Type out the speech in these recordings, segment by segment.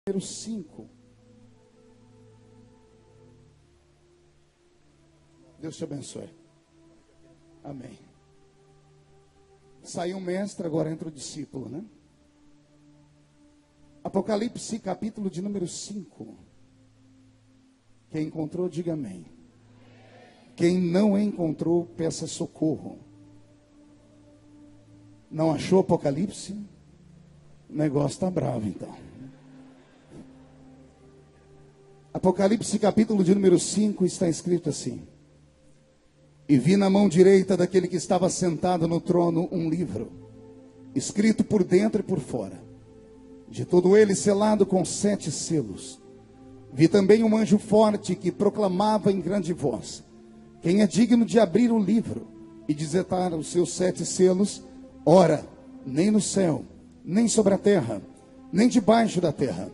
número 5. Deus te abençoe. Amém. Saiu o mestre, agora entra o discípulo, né? Apocalipse, capítulo de número 5. Quem encontrou, diga amém. Quem não encontrou, peça socorro. Não achou Apocalipse? O negócio está bravo, então. Apocalipse, capítulo de número 5, está escrito assim: E vi na mão direita daquele que estava sentado no trono um livro, escrito por dentro e por fora, de todo ele selado com 7 selos. Vi também um anjo forte que proclamava em grande voz: Quem é digno de abrir o livro e desatar os seus 7 selos? Ora, nem no céu, nem sobre a terra, nem debaixo da terra,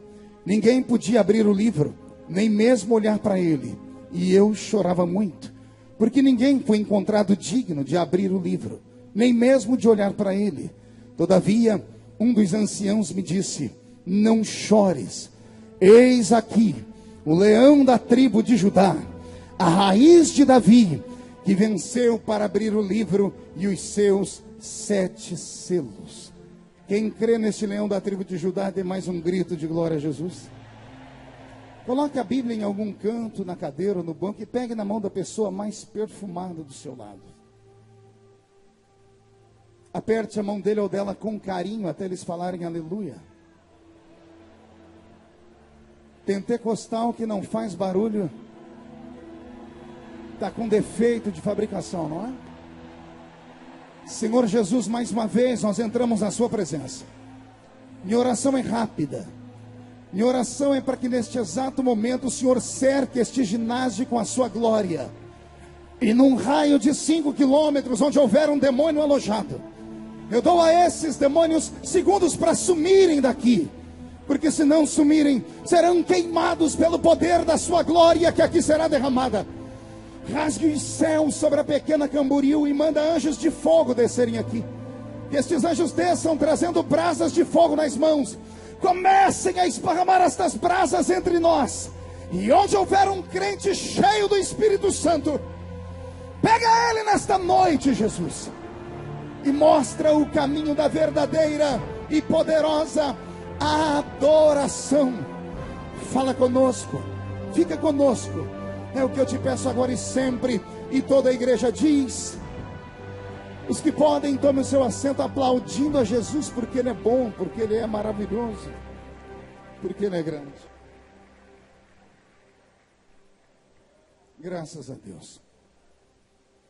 ninguém podia abrir o livro, nem mesmo olhar para ele. E eu chorava muito, porque ninguém foi encontrado digno de abrir o livro, nem mesmo de olhar para ele. Todavia, um dos anciãos me disse: Não chores, eis aqui o leão da tribo de Judá, a raiz de Davi, que venceu para abrir o livro e os seus 7 selos. Quem crê neste leão da tribo de Judá, dê mais um grito de glória a Jesus. Coloque a Bíblia em algum canto, na cadeira ou no banco, e pegue na mão da pessoa mais perfumada do seu lado. Aperte a mão dele ou dela com carinho até eles falarem aleluia. Pentecostal que não faz barulho está com defeito de fabricação, não é? Senhor Jesus, mais uma vez nós entramos na sua presença. Minha oração é rápida. Minha oração é para que neste exato momento o Senhor cerque este ginásio com a sua glória. E num raio de 5 quilômetros, onde houver um demônio alojado, eu dou a esses demônios segundos para sumirem daqui. Porque se não sumirem, serão queimados pelo poder da sua glória que aqui será derramada. Rasgue os céus sobre a pequena Camboriú e manda anjos de fogo descerem aqui. Que estes anjos desçam trazendo brasas de fogo nas mãos. Comecem a esparramar estas brasas entre nós. E onde houver um crente cheio do Espírito Santo, pega ele nesta noite, Jesus, e mostra o caminho da verdadeira e poderosa adoração. Fala conosco, fica conosco. É o que eu te peço agora e sempre. E toda a igreja diz: os que podem, tomem o seu assento aplaudindo a Jesus, porque Ele é bom, porque Ele é maravilhoso, porque Ele é grande. Graças a Deus.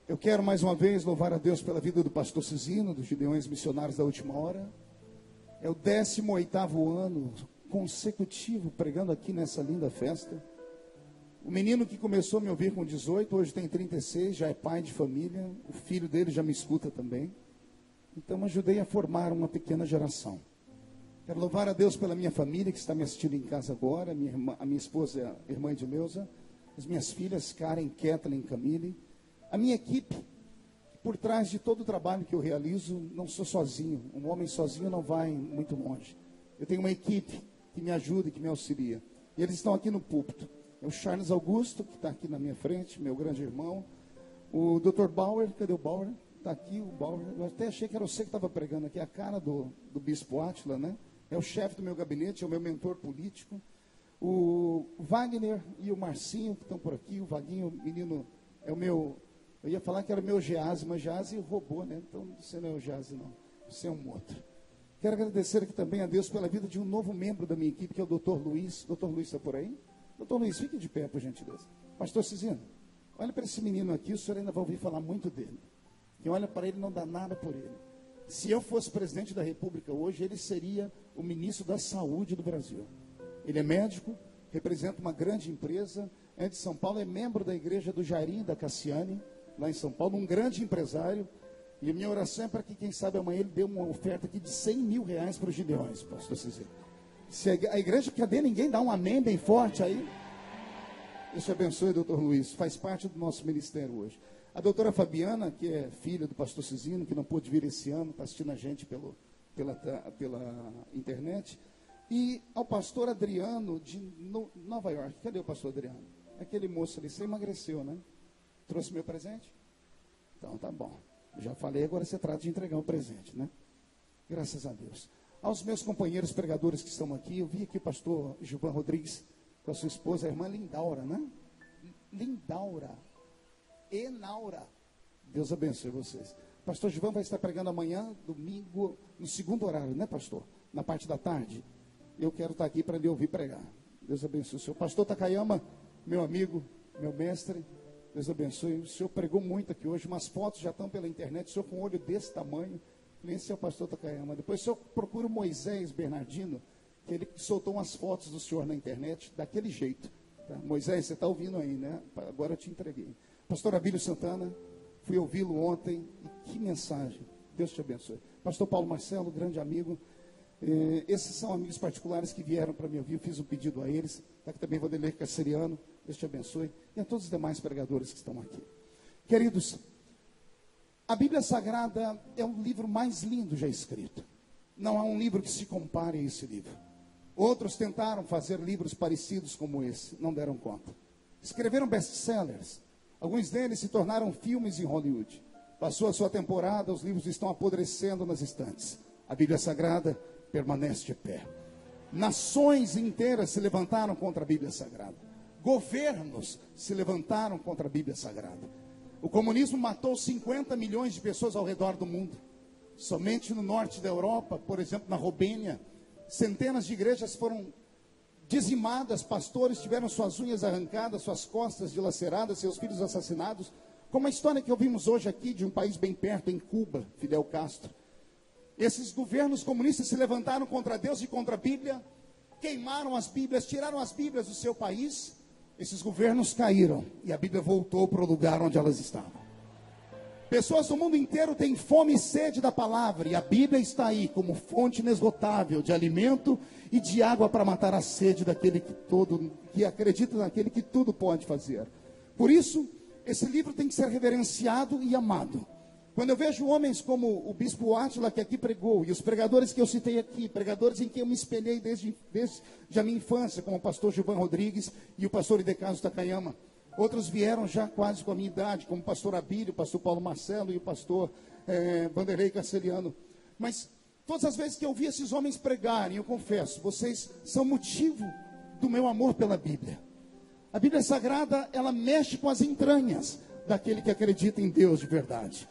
Eu quero mais uma vez louvar a Deus pela vida do pastor Cizino, dos Gideões Missionários da Última Hora. É o 18º ano consecutivo pregando aqui nessa linda festa. O menino que começou a me ouvir com 18, hoje tem 36, já é pai de família. O filho dele já me escuta também. Então ajudei a formar uma pequena geração. Quero louvar a Deus pela minha família que está me assistindo em casa agora. A minha esposa é a irmã Edmeuza. As minhas filhas, Karen, Kathleen, Camille. A minha equipe, por trás de todo o trabalho que eu realizo, não sou sozinho. Um homem sozinho não vai muito longe. Eu tenho uma equipe que me ajuda e que me auxilia. E eles estão aqui no púlpito. É o Charles Augusto, que está aqui na minha frente, meu grande irmão. O Dr. Bauer, cadê o Bauer? Está aqui o Bauer. Eu até achei que era você que estava pregando aqui, a cara do Bispo Átila, né? É o chefe do meu gabinete, é o meu mentor político. O Wagner e o Marcinho, que estão por aqui. O Vaguinho, menino, é o meu... Eu ia falar que era o meu Gease, mas Gease roubou, né? Então você não é o Gease, não. Você é um outro. Quero agradecer aqui também a Deus pela vida de um novo membro da minha equipe, que é o Dr. Luiz. Dr. Luiz está por aí? Doutor Luiz, fique de pé, por gentileza. Pastor Cizino, olha para esse menino aqui, o senhor ainda vai ouvir falar muito dele. Quem olha para ele não dá nada por ele. Se eu fosse presidente da República hoje, ele seria o ministro da Saúde do Brasil. Ele é médico, representa uma grande empresa, é de São Paulo, é membro da igreja do Jairim da Cassiane, lá em São Paulo, um grande empresário. E a minha oração é para que, quem sabe, amanhã ele dê uma oferta aqui de R$100 mil para os Gideões, pastor Cizino. Se a igreja, cadê ninguém dá um amém bem forte aí? Deus te abençoe, doutor Luiz. Faz parte do nosso ministério hoje. A doutora Fabiana, que é filha do pastor Cizino, que não pôde vir esse ano, está assistindo a gente pela internet. E ao pastor Adriano de Nova York. Cadê o pastor Adriano? Aquele moço ali, você emagreceu, né? Trouxe meu presente? Então tá bom. Já falei, agora você trata de entregar o presente, né? Graças a Deus. Aos meus companheiros pregadores que estão aqui, eu vi aqui o pastor Gilvan Rodrigues com a sua esposa, a irmã Lindaura, né? Lindaura. Enaura. Deus abençoe vocês. Pastor Gilvan vai estar pregando amanhã, domingo, no segundo horário, né, pastor? Na parte da tarde. Eu quero estar aqui para lhe ouvir pregar. Deus abençoe o senhor. Pastor Takayama, meu amigo, meu mestre, Deus abençoe. O senhor pregou muito aqui hoje, umas fotos já estão pela internet, o senhor com um olho desse tamanho. Esse é o pastor Takayama. Depois o senhor procura o Moisés Bernardino, que ele soltou umas fotos do senhor na internet, daquele jeito. Tá? Moisés, você está ouvindo aí, né? Agora eu te entreguei. Pastor Abílio Santana, fui ouvi-lo ontem, e que mensagem. Deus te abençoe. Pastor Paulo Marcelo, grande amigo. Esses são amigos particulares que vieram para me ouvir, eu fiz um pedido a eles. Está aqui também Vanderlei Carceriano, Deus te abençoe. E a todos os demais pregadores que estão aqui. Queridos, a Bíblia Sagrada é o livro mais lindo já escrito. Não há um livro que se compare a esse livro. Outros tentaram fazer livros parecidos como esse, não deram conta. Escreveram best-sellers. Alguns deles se tornaram filmes em Hollywood. Passou a sua temporada, os livros estão apodrecendo nas estantes. A Bíblia Sagrada permanece de pé. Nações inteiras se levantaram contra a Bíblia Sagrada. Governos se levantaram contra a Bíblia Sagrada. O comunismo matou 50 milhões de pessoas ao redor do mundo. Somente no norte da Europa, por exemplo, na Romênia, centenas de igrejas foram dizimadas, pastores tiveram suas unhas arrancadas, suas costas dilaceradas, seus filhos assassinados, como a história que ouvimos hoje aqui de um país bem perto, em Cuba, Fidel Castro. Esses governos comunistas se levantaram contra Deus e contra a Bíblia, queimaram as Bíblias, tiraram as Bíblias do seu país. Esses governos caíram e a Bíblia voltou para o lugar onde elas estavam. Pessoas do mundo inteiro têm fome e sede da palavra, e a Bíblia está aí como fonte inesgotável de alimento e de água para matar a sede daquele que acredita naquele que tudo pode fazer. Por isso, esse livro tem que ser reverenciado e amado. Quando eu vejo homens como o bispo Átila, que aqui pregou, e os pregadores que eu citei aqui, pregadores em que eu me espelhei desde a minha infância, como o pastor Gilvan Rodrigues e o pastor Idecaso Takayama. Outros vieram já quase com a minha idade, como o pastor Abílio, o pastor Paulo Marcelo e o pastor Vanderlei Carceriano. Mas todas as vezes que eu vi esses homens pregarem, eu confesso, vocês são motivo do meu amor pela Bíblia. A Bíblia Sagrada, ela mexe com as entranhas daquele que acredita em Deus de verdade.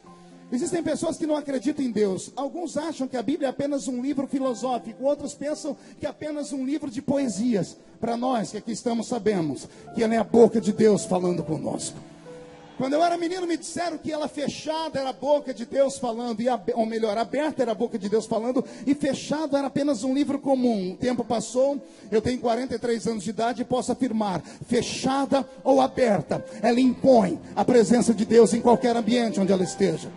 Existem pessoas que não acreditam em Deus. Alguns acham que a Bíblia é apenas um livro filosófico. Outros pensam que é apenas um livro de poesias. Para nós que aqui estamos, sabemos que ela é a boca de Deus falando conosco. Quando eu era menino, me disseram que ela fechada era a boca de Deus falando, ou melhor, aberta era a boca de Deus falando, e fechado era apenas um livro comum. O tempo passou, eu tenho 43 anos de idade e posso afirmar, fechada ou aberta, ela impõe a presença de Deus em qualquer ambiente onde ela esteja.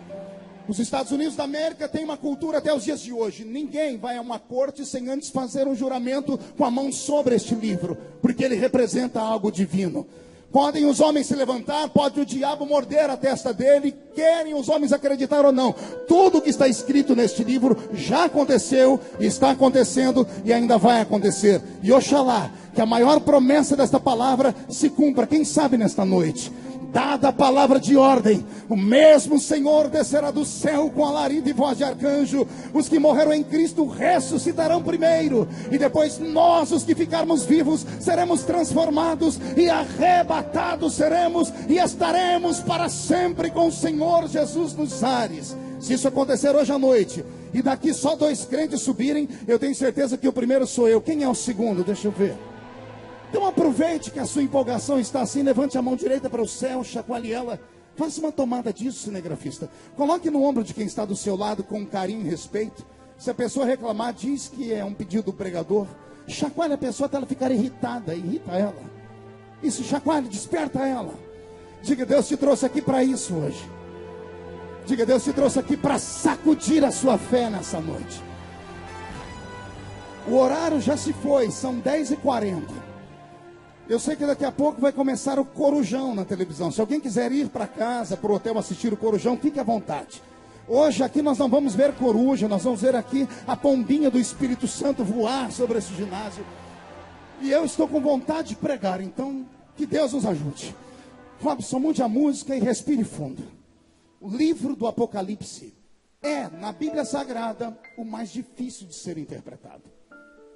Os Estados Unidos da América têm uma cultura até os dias de hoje. Ninguém vai a uma corte sem antes fazer um juramento com a mão sobre este livro, porque ele representa algo divino. Podem os homens se levantar, pode o diabo morder a testa dele, querem os homens acreditar ou não. Tudo que está escrito neste livro já aconteceu, está acontecendo e ainda vai acontecer. E oxalá que a maior promessa desta palavra se cumpra, quem sabe nesta noite. Dada a palavra de ordem, o mesmo Senhor descerá do céu com alarido e voz de arcanjo. Os que morreram em Cristo ressuscitarão primeiro, e depois nós, os que ficarmos vivos, seremos transformados e arrebatados seremos, e estaremos para sempre com o Senhor Jesus nos ares. Se isso acontecer hoje à noite, e daqui só 2 crentes subirem, eu tenho certeza que o primeiro sou eu. Quem é o segundo? Deixa eu ver. Então aproveite que a sua empolgação está assim, levante a mão direita para o céu, chacoalhe ela, faça uma tomada disso, cinegrafista. Coloque no ombro de quem está do seu lado com carinho e respeito. Se a pessoa reclamar, diz que é um pedido do pregador. Chacoalhe a pessoa até ela ficar irritada, irrita ela. Isso, chacoalhe, desperta ela. Diga, Deus te trouxe aqui para isso hoje. Diga, Deus te trouxe aqui para sacudir a sua fé nessa noite. O horário já se foi, são 10h40. Eu sei que daqui a pouco vai começar o Corujão na televisão. Se alguém quiser ir para casa, para o hotel assistir o Corujão, fique à vontade. Hoje aqui nós não vamos ver coruja, nós vamos ver aqui a pombinha do Espírito Santo voar sobre esse ginásio. E eu estou com vontade de pregar, então que Deus nos ajude. Robson, mude a música e respire fundo. O livro do Apocalipse é, na Bíblia Sagrada, o mais difícil de ser interpretado.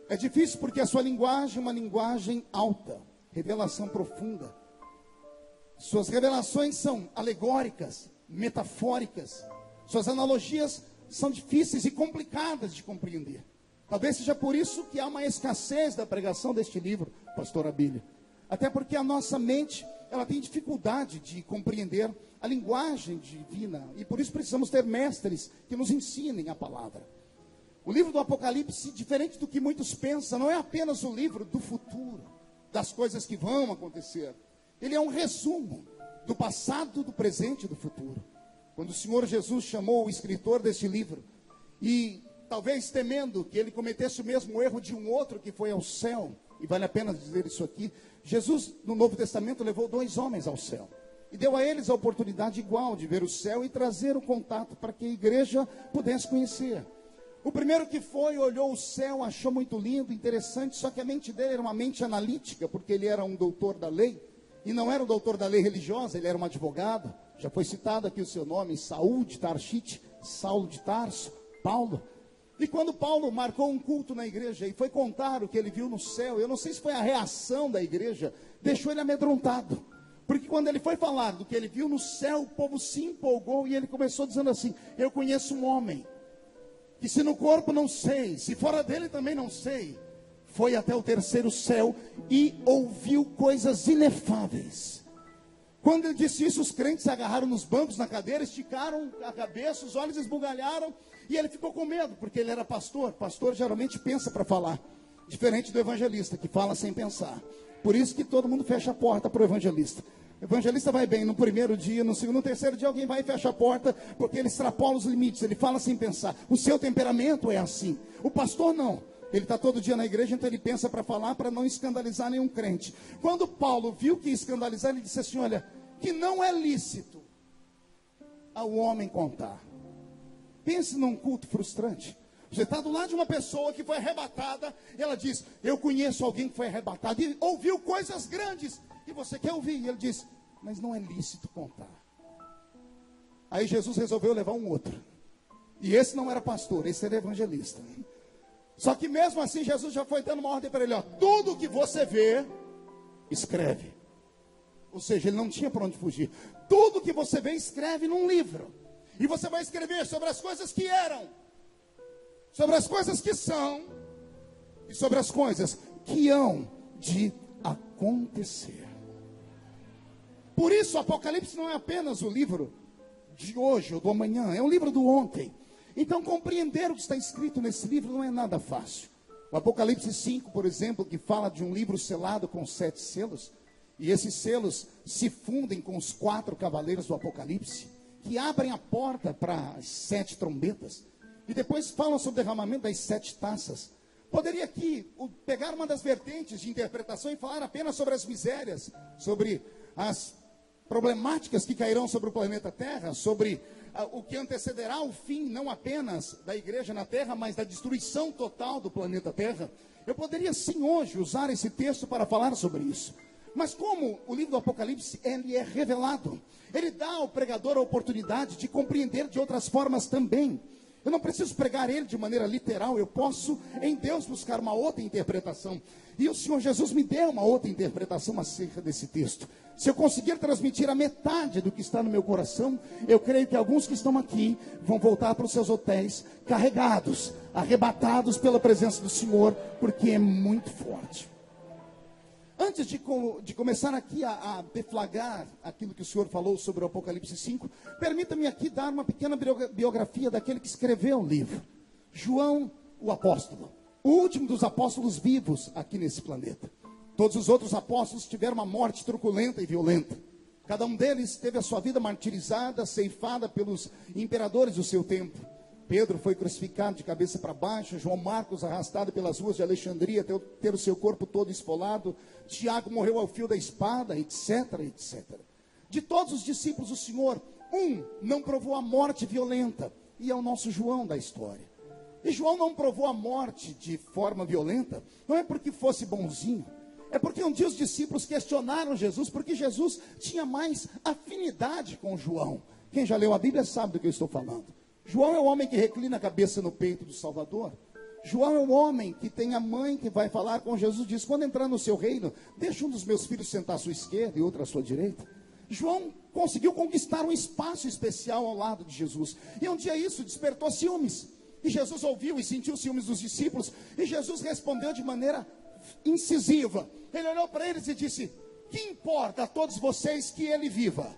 É difícil porque a sua linguagem é uma linguagem alta, revelação profunda. Suas revelações são alegóricas, metafóricas. Suas analogias são difíceis e complicadas de compreender. Talvez seja por isso que há uma escassez da pregação deste livro, pastor Abílio. Até porque a nossa mente, ela tem dificuldade de compreender a linguagem divina. E por isso precisamos ter mestres que nos ensinem a palavra. O livro do Apocalipse, diferente do que muitos pensam, não é apenas o livro do futuro, das coisas que vão acontecer. Ele é um resumo do passado, do presente e do futuro. Quando o Senhor Jesus chamou o escritor deste livro, e talvez temendo que ele cometesse o mesmo erro de um outro que foi ao céu, e vale a pena dizer isso aqui, Jesus no Novo Testamento levou 2 homens ao céu, e deu a eles a oportunidade igual de ver o céu e trazer o contato para que a igreja pudesse conhecer. O primeiro que foi, olhou o céu, achou muito lindo, interessante, só que a mente dele era uma mente analítica, porque ele era um doutor da lei, e não era um doutor da lei religiosa, ele era um advogado. Já foi citado aqui o seu nome, Saul de Tarshite, Saulo de Tarso, Paulo. E quando Paulo marcou um culto na igreja e foi contar o que ele viu no céu, eu não sei se foi a reação da igreja, deixou ele amedrontado. Porque quando ele foi falar do que ele viu no céu, o povo se empolgou e ele começou dizendo assim: eu conheço um homem, que se no corpo não sei, se fora dele também não sei, foi até o 3º céu e ouviu coisas inefáveis. Quando ele disse isso, os crentes se agarraram nos bancos, na cadeira, esticaram a cabeça, os olhos esbugalharam, e ele ficou com medo, porque ele era pastor. Pastor geralmente pensa para falar, diferente do evangelista, que fala sem pensar. Por isso que todo mundo fecha a porta para o evangelista. O evangelista vai bem no primeiro dia, no segundo, no terceiro dia alguém vai e fecha a porta, porque ele extrapola os limites, ele fala sem pensar. O seu temperamento é assim. O pastor não. Ele está todo dia na igreja, então ele pensa para falar, para não escandalizar nenhum crente. Quando Paulo viu que ia escandalizar, ele disse assim: olha, que não é lícito ao homem contar. Pense num culto frustrante. Você está do lado de uma pessoa que foi arrebatada, e ela diz: eu conheço alguém que foi arrebatado, e ouviu coisas grandes, e você quer ouvir, e ele diz: mas não é lícito contar. Aí Jesus resolveu levar um outro, e esse não era pastor, esse era evangelista. Só que mesmo assim Jesus já foi dando uma ordem para ele: ó, tudo que você vê, escreve. Ou seja, ele não tinha para onde fugir. Tudo que você vê, escreve num livro. E você vai escrever sobre as coisas que eram, sobre as coisas que são, e sobre as coisas que hão de acontecer. Por isso, o Apocalipse não é apenas o livro de hoje ou do amanhã, é um livro do ontem. Então, compreender o que está escrito nesse livro não é nada fácil. O Apocalipse 5, por exemplo, que fala de um livro selado com 7 selos, e esses selos se fundem com os 4 cavaleiros do Apocalipse, que abrem a porta para as 7 trombetas, e depois falam sobre o derramamento das 7 taças. Poderia aqui pegar uma das vertentes de interpretação e falar apenas sobre as misérias, sobre as problemáticas que cairão sobre o planeta Terra, sobre o que antecederá o fim, não apenas da igreja na Terra, mas da destruição total do planeta Terra. Eu poderia sim hoje usar esse texto para falar sobre isso. Mas como o livro do Apocalipse, ele é revelado, ele dá ao pregador a oportunidade de compreender de outras formas também. Eu não preciso pregar ele de maneira literal, eu posso em Deus buscar uma outra interpretação. E o Senhor Jesus me deu uma outra interpretação acerca desse texto. Se eu conseguir transmitir a metade do que está no meu coração, eu creio que alguns que estão aqui vão voltar para os seus hotéis carregados, arrebatados pela presença do Senhor, porque é muito forte. Antes de começar aqui a deflagrar aquilo que o Senhor falou sobre o Apocalipse 5, permita-me aqui dar uma pequena biografia daquele que escreveu o livro. João, o apóstolo, o último dos apóstolos vivos aqui nesse planeta. Todos os outros apóstolos tiveram uma morte truculenta e violenta. Cada um deles teve a sua vida martirizada, ceifada pelos imperadores do seu tempo. Pedro foi crucificado de cabeça para baixo, João Marcos arrastado pelas ruas de Alexandria, ter o seu corpo todo esfolado, Tiago morreu ao fio da espada, etc, etc. De todos os discípulos do Senhor, um não provou a morte violenta, e é o nosso João da história. E João não provou a morte de forma violenta, não é porque fosse bonzinho, é porque um dia os discípulos questionaram Jesus, porque Jesus tinha mais afinidade com João. Quem já leu a Bíblia sabe do que eu estou falando. João é o homem que reclina a cabeça no peito do Salvador. João é o homem que tem a mãe que vai falar com Jesus, diz: quando entrar no seu reino, deixa um dos meus filhos sentar à sua esquerda e outro à sua direita. João conseguiu conquistar um espaço especial ao lado de Jesus. E um dia isso despertou ciúmes. E Jesus ouviu e sentiu ciúmes dos discípulos. E Jesus respondeu de maneira incisiva. Ele olhou para eles e disse: que importa a todos vocês que ele viva,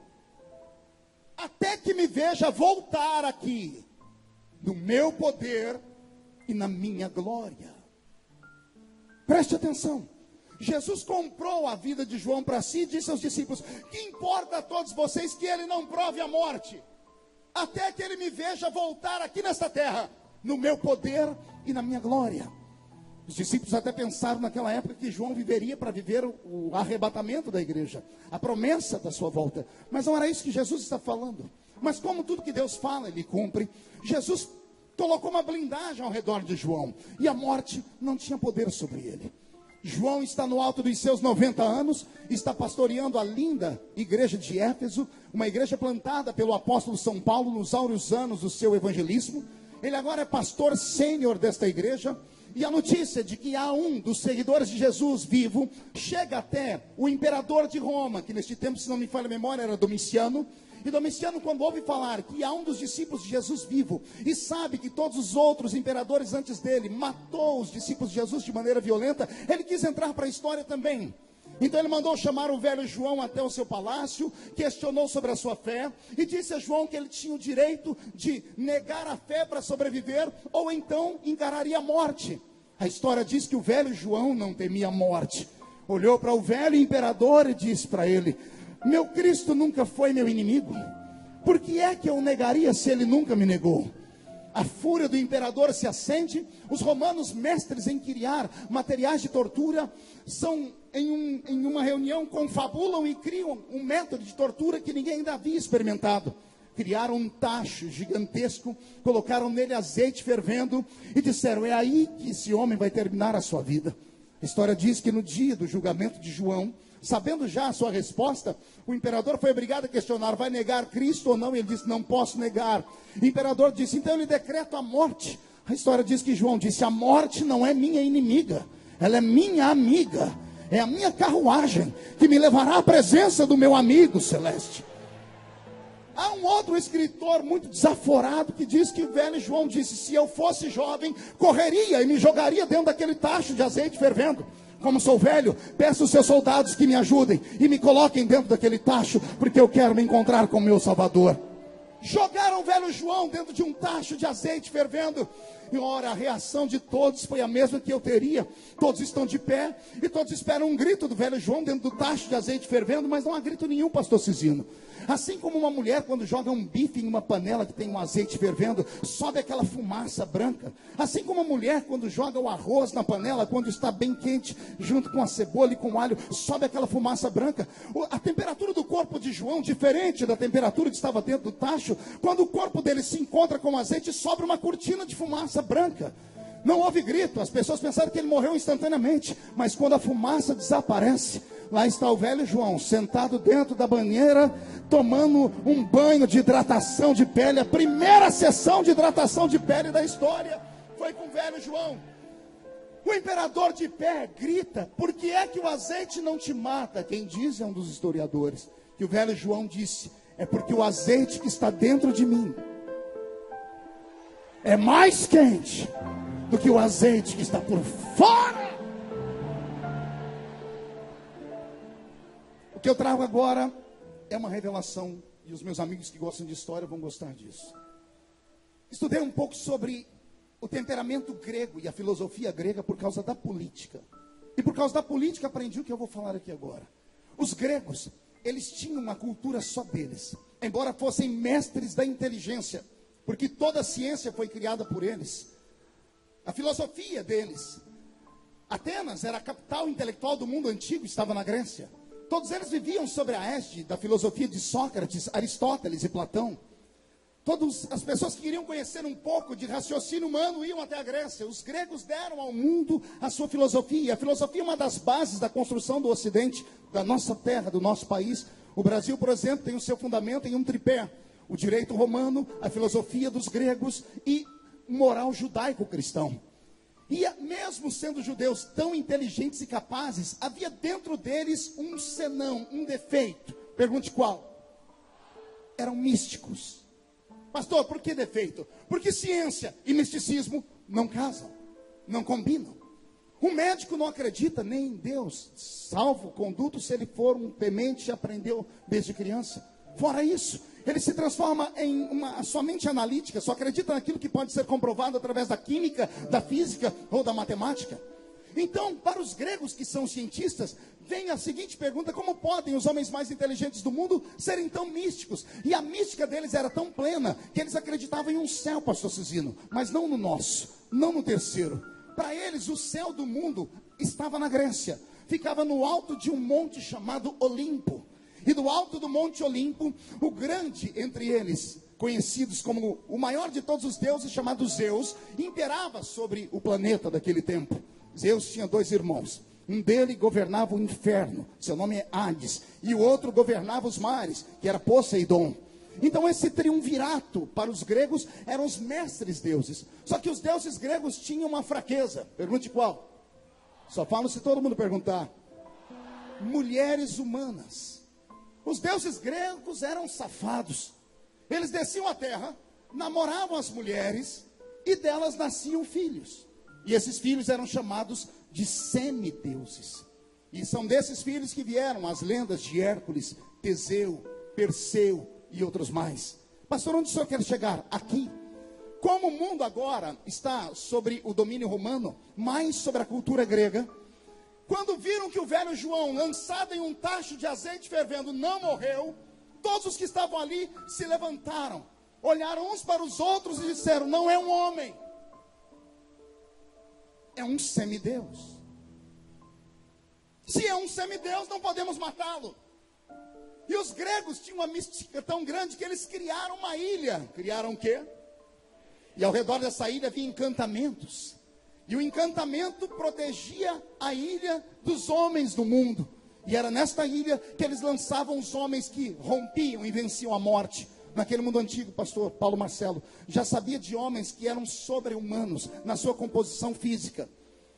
até que me veja voltar aqui, no meu poder e na minha glória. Preste atenção. Jesus comprou a vida de João para si e disse aos discípulos: que importa a todos vocês que ele não prove a morte, até que ele me veja voltar aqui nesta terra, no meu poder e na minha glória. Os discípulos até pensaram naquela época que João viveria para viver o arrebatamento da igreja, a promessa da sua volta. Mas não era isso que Jesus está falando. Mas como tudo que Deus fala, ele cumpre. Jesus colocou uma blindagem ao redor de João, e a morte não tinha poder sobre ele. João está no alto dos seus 90 anos, está pastoreando a linda igreja de Éfeso, uma igreja plantada pelo apóstolo São Paulo nos áureos anos do seu evangelismo. Ele agora é pastor sênior desta igreja. E a notícia de que há um dos seguidores de Jesus vivo chega até o imperador de Roma, que neste tempo, se não me falha a memória, era Domiciano. E Domiciano, quando ouve falar que há um dos discípulos de Jesus vivo, e sabe que todos os outros imperadores antes dele matou os discípulos de Jesus de maneira violenta, ele quis entrar para a história também. Então ele mandou chamar o velho João até o seu palácio, questionou sobre a sua fé, e disse a João que ele tinha o direito de negar a fé para sobreviver, ou então encararia a morte. A história diz que o velho João não temia a morte. Olhou para o velho imperador e disse para ele: meu Cristo nunca foi meu inimigo, por que é que eu negaria se ele nunca me negou? A fúria do imperador se acende. Os romanos, mestres em criar materiais de tortura, são em uma reunião, confabulam e criam um método de tortura que ninguém ainda havia experimentado. Criaram um tacho gigantesco, colocaram nele azeite fervendo e disseram: é aí que esse homem vai terminar a sua vida. A história diz que no dia do julgamento de João, sabendo já a sua resposta, o imperador foi obrigado a questionar: vai negar Cristo ou não? E ele disse: não posso negar. O imperador disse: então ele decreta a morte. A história diz que João disse: a morte não é minha inimiga, ela é minha amiga, é a minha carruagem que me levará à presença do meu amigo celeste. Há um outro escritor muito desaforado que diz que o velho João disse: se eu fosse jovem, correria e me jogaria dentro daquele tacho de azeite fervendo. Como sou velho, peço aos seus soldados que me ajudem e me coloquem dentro daquele tacho, porque eu quero me encontrar com o meu Salvador. Jogaram o velho João dentro de um tacho de azeite fervendo. E ora, a reação de todos foi a mesma que eu teria. Todos estão de pé e todos esperam um grito do velho João dentro do tacho de azeite fervendo, mas não há grito nenhum, pastor Cizino. Assim como uma mulher quando joga um bife em uma panela que tem um azeite fervendo, sobe aquela fumaça branca. Assim como a mulher quando joga o arroz na panela, quando está bem quente, junto com a cebola e com o alho, sobe aquela fumaça branca. A temperatura do corpo de João, diferente da temperatura que estava dentro do tacho, quando o corpo dele se encontra com o azeite, sobra uma cortina de fumaça branca. Não houve grito, as pessoas pensaram que ele morreu instantaneamente, mas quando a fumaça desaparece, lá está o velho João, sentado dentro da banheira, tomando um banho de hidratação de pele. A primeira sessão de hidratação de pele da história foi com o velho João. O imperador de pé grita: por que é que o azeite não te mata? Quem diz é um dos historiadores, que o velho João disse: é porque o azeite que está dentro de mim é mais quente do que o azeite que está por fora. O que eu trago agora é uma revelação, e os meus amigos que gostam de história vão gostar disso. Estudei um pouco sobre o temperamento grego e a filosofia grega por causa da política. E por causa da política aprendi o que eu vou falar aqui agora. Os gregos, eles tinham uma cultura só deles, embora fossem mestres da inteligência, porque toda a ciência foi criada por eles. A filosofia deles, Atenas era a capital intelectual do mundo antigo, estava na Grécia. Todos eles viviam sobre a égide da filosofia de Sócrates, Aristóteles e Platão. Todas as pessoas que queriam conhecer um pouco de raciocínio humano iam até a Grécia. Os gregos deram ao mundo a sua filosofia. A filosofia é uma das bases da construção do Ocidente, da nossa terra, do nosso país. O Brasil, por exemplo, tem o seu fundamento em um tripé: o direito romano, a filosofia dos gregos e o moral judaico-cristão. E mesmo sendo judeus tão inteligentes e capazes, havia dentro deles um senão, um defeito. Pergunte qual? Eram místicos. Pastor, por que defeito? Porque ciência e misticismo não casam, não combinam. O médico não acredita nem em Deus, salvo o conduto se ele for um temente e aprendeu desde criança. Fora isso, ele se transforma em uma somente analítica, só acredita naquilo que pode ser comprovado através da química, da física ou da matemática. Então, para os gregos que são cientistas, vem a seguinte pergunta: como podem os homens mais inteligentes do mundo serem tão místicos? E a mística deles era tão plena que eles acreditavam em um céu, pastor Cizino, mas não no nosso, não no terceiro. Para eles, o céu do mundo estava na Grécia, ficava no alto de um monte chamado Olimpo. E do alto do monte Olimpo, o grande entre eles, conhecidos como o maior de todos os deuses, chamado Zeus, imperava sobre o planeta daquele tempo. Zeus tinha 2 irmãos. Um dele governava o inferno, seu nome é Hades, e o outro governava os mares, que era Poseidon. Então esse triunvirato para os gregos eram os mestres deuses. Só que os deuses gregos tinham uma fraqueza. Pergunte qual? Só falo se todo mundo perguntar. Mulheres humanas. Os deuses gregos eram safados. Eles desciam à terra, namoravam as mulheres e delas nasciam filhos. E esses filhos eram chamados de semideuses. E são desses filhos que vieram as lendas de Hércules, Teseu, Perseu e outros mais. Pastor, onde o senhor quer chegar? Aqui. Como o mundo agora está sobre o domínio romano, mais sobre a cultura grega, quando viram que o velho João, lançado em um tacho de azeite fervendo, não morreu, todos os que estavam ali se levantaram, olharam uns para os outros e disseram: não é um homem, é um semideus. Se é um semideus, não podemos matá-lo. E os gregos tinham uma mística tão grande que eles criaram uma ilha. Criaram o quê? E ao redor dessa ilha havia encantamentos. E o encantamento protegia a ilha dos homens do mundo. E era nesta ilha que eles lançavam os homens que rompiam e venciam a morte. Naquele mundo antigo, pastor Paulo Marcelo já sabia de homens que eram sobre-humanos na sua composição física.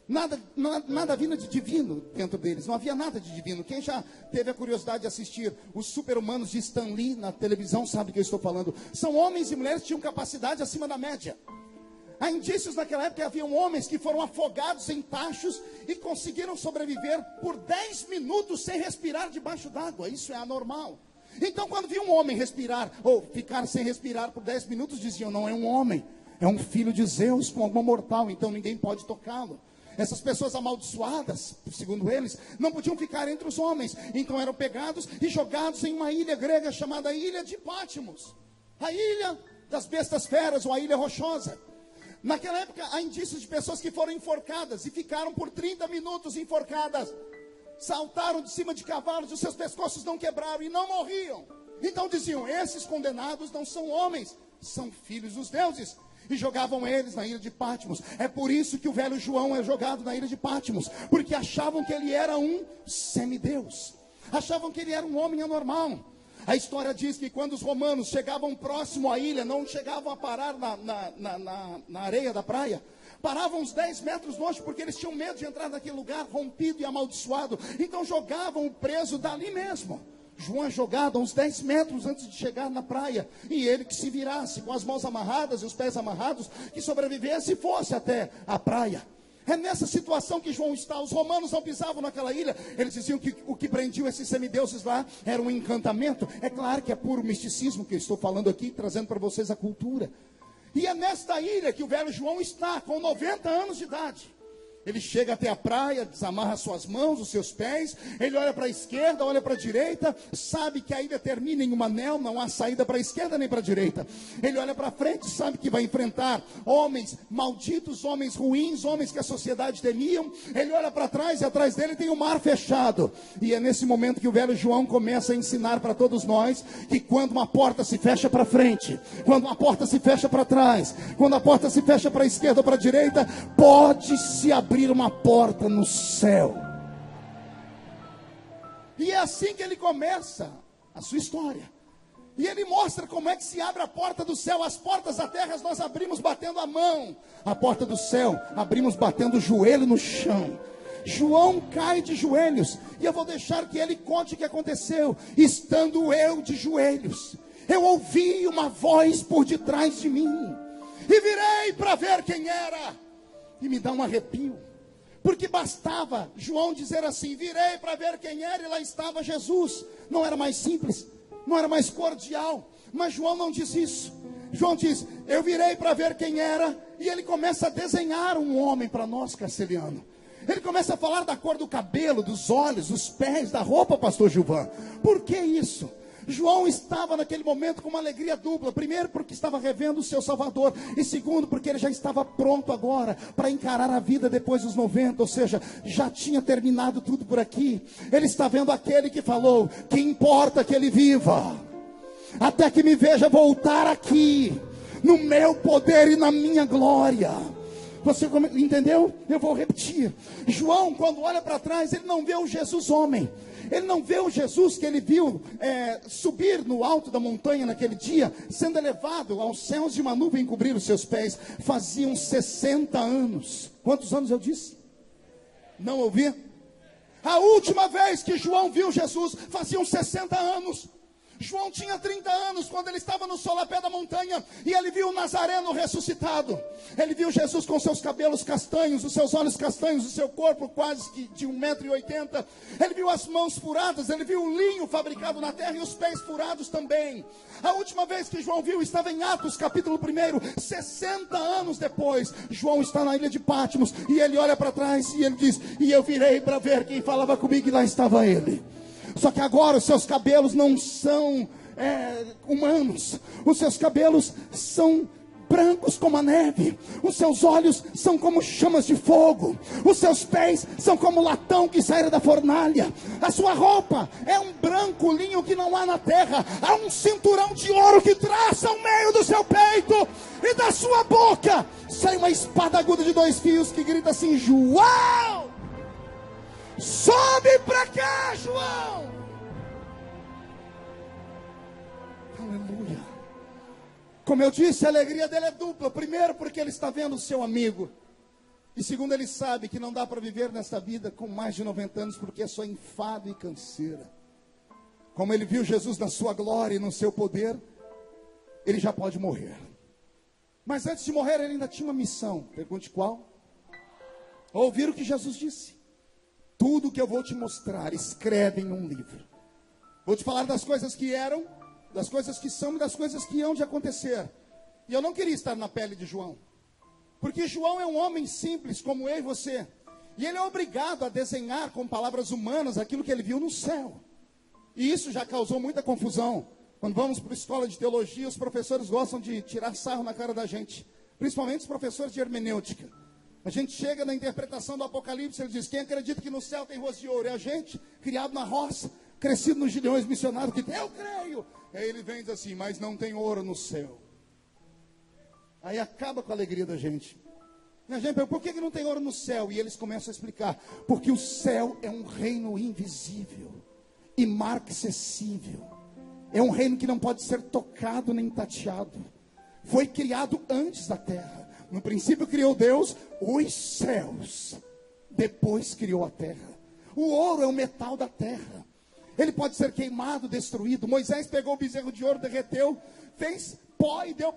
Nada vinha de divino dentro deles, não havia nada de divino. Quem já teve a curiosidade de assistir os super-humanos de Stan Lee na televisão sabe do que eu estou falando. São homens e mulheres que tinham capacidade acima da média. Há indícios naquela época que haviam homens que foram afogados em tachos e conseguiram sobreviver por 10 minutos sem respirar debaixo d'água. Isso é anormal. Então, quando viam um homem respirar, ou ficar sem respirar por 10 minutos, diziam: não é um homem, é um filho de Zeus com alguma mortal, então ninguém pode tocá-lo. Essas pessoas amaldiçoadas, segundo eles, não podiam ficar entre os homens. Então eram pegados e jogados em uma ilha grega chamada Ilha de Patmos. A ilha das bestas feras, ou a ilha rochosa. Naquela época, há indícios de pessoas que foram enforcadas e ficaram por 30 minutos enforcadas. Saltaram de cima de cavalos e os seus pescoços não quebraram e não morriam. Então diziam: esses condenados não são homens, são filhos dos deuses. E jogavam eles na ilha de Patmos. É por isso que o velho João é jogado na ilha de Patmos, porque achavam que ele era um semideus, achavam que ele era um homem anormal. A história diz que quando os romanos chegavam próximo à ilha, não chegavam a parar na areia da praia, paravam uns 10 metros longe, porque eles tinham medo de entrar naquele lugar rompido e amaldiçoado. Então jogavam o preso dali mesmo. João é jogado a uns 10 metros antes de chegar na praia. E ele que se virasse com as mãos amarradas e os pés amarrados, que sobrevivesse e fosse até a praia. É nessa situação que João está. Os romanos não pisavam naquela ilha. Eles diziam que o que prendiam esses semideuses lá era um encantamento. É claro que é puro misticismo que eu estou falando aqui, trazendo para vocês a cultura. E é nesta ilha que o velho João está, com 90 anos de idade. Ele chega até a praia, desamarra suas mãos, os seus pés, ele olha para a esquerda, olha para a direita, sabe que a ilha termina em um anel, não há saída para a esquerda nem para a direita. Ele olha para frente, sabe que vai enfrentar homens malditos, homens ruins, homens que a sociedade temiam. Ele olha para trás e atrás dele tem o mar fechado. E é nesse momento que o velho João começa a ensinar para todos nós que quando uma porta se fecha para frente, quando uma porta se fecha para trás, quando a porta se fecha para a esquerda ou para a direita, pode se abrir uma porta no céu. E é assim que ele começa a sua história. E ele mostra como é que se abre a porta do céu. As portas da terra nós abrimos batendo a mão. A porta do céu abrimos batendo o joelho no chão. João cai de joelhos. E eu vou deixar que ele conte o que aconteceu. Estando eu de joelhos, eu ouvi uma voz por detrás de mim. E virei para ver quem era. E me dá um arrepio. Porque bastava João dizer assim: virei para ver quem era, e lá estava Jesus. Não era mais simples, não era mais cordial. Mas João não diz isso. João diz: eu virei para ver quem era. E ele começa a desenhar um homem para nós, Castelhano. Ele começa a falar da cor do cabelo, dos olhos, dos pés, da roupa, pastor Gilvan. Por que isso? João estava naquele momento com uma alegria dupla. Primeiro porque estava revendo o seu Salvador. E segundo porque ele já estava pronto agora para encarar a vida depois dos 90. Ou seja, já tinha terminado tudo por aqui. Ele está vendo aquele que falou: que importa que ele viva, até que me veja voltar aqui, no meu poder e na minha glória. Você entendeu? Eu vou repetir. João, quando olha para trás, ele não vê o Jesus homem. Ele não vê o Jesus que ele viu subir no alto da montanha naquele dia, sendo elevado aos céus de uma nuvem cobrir os seus pés. Faziam 60 anos. Quantos anos eu disse? Não ouvi? A última vez que João viu Jesus, faziam 60 anos. João tinha 30 anos quando ele estava no solapé da montanha e ele viu o Nazareno ressuscitado. Ele viu Jesus com seus cabelos castanhos, os seus olhos castanhos, o seu corpo quase que de 1,80 m. Ele viu as mãos furadas, ele viu o linho fabricado na terra e os pés furados também. A última vez que João viu estava em Atos capítulo 1, 60 anos depois. João está na ilha de Patmos e ele olha para trás e ele diz: e eu virei para ver quem falava comigo, e lá estava ele. Só que agora os seus cabelos não são humanos. Os seus cabelos são brancos como a neve. Os seus olhos são como chamas de fogo. Os seus pés são como latão que saíra da fornalha. A sua roupa é um branco linho que não há na terra. Há um cinturão de ouro que traça o meio do seu peito. E da sua boca sai uma espada aguda de 2 fios que grita assim: João! Sobe para cá, João! Aleluia. Como eu disse, a alegria dele é dupla. Primeiro porque ele está vendo o seu amigo. E segundo, ele sabe que não dá para viver nesta vida com mais de 90 anos, porque é só enfado e canseira. Como ele viu Jesus na sua glória e no seu poder, ele já pode morrer. Mas antes de morrer, ele ainda tinha uma missão. Pergunte qual? Ouvir o que Jesus disse. Tudo que eu vou te mostrar, escreve em um livro. Vou te falar das coisas que eram, das coisas que são e das coisas que hão de acontecer. E eu não queria estar na pele de João. Porque João é um homem simples, como eu e você. E ele é obrigado a desenhar com palavras humanas aquilo que ele viu no céu. E isso já causou muita confusão. Quando vamos para a escola de teologia, os professores gostam de tirar sarro na cara da gente. Principalmente os professores de hermenêutica. A gente chega na interpretação do Apocalipse, ele diz: quem acredita que no céu tem rosto de ouro? É a gente, criado na roça, crescido nos Gideões missionários, que eu creio. Aí ele vem e diz assim: mas não tem ouro no céu. Aí acaba com a alegria da gente. E a gente pergunta: por que não tem ouro no céu? E eles começam a explicar: porque o céu é um reino invisível, inacessível. É um reino que não pode ser tocado nem tateado. Foi criado antes da terra. No princípio criou Deus os céus, depois criou a terra. O ouro é o metal da terra. Ele pode ser queimado, destruído. Moisés pegou o bezerro de ouro, derreteu, fez pó e deu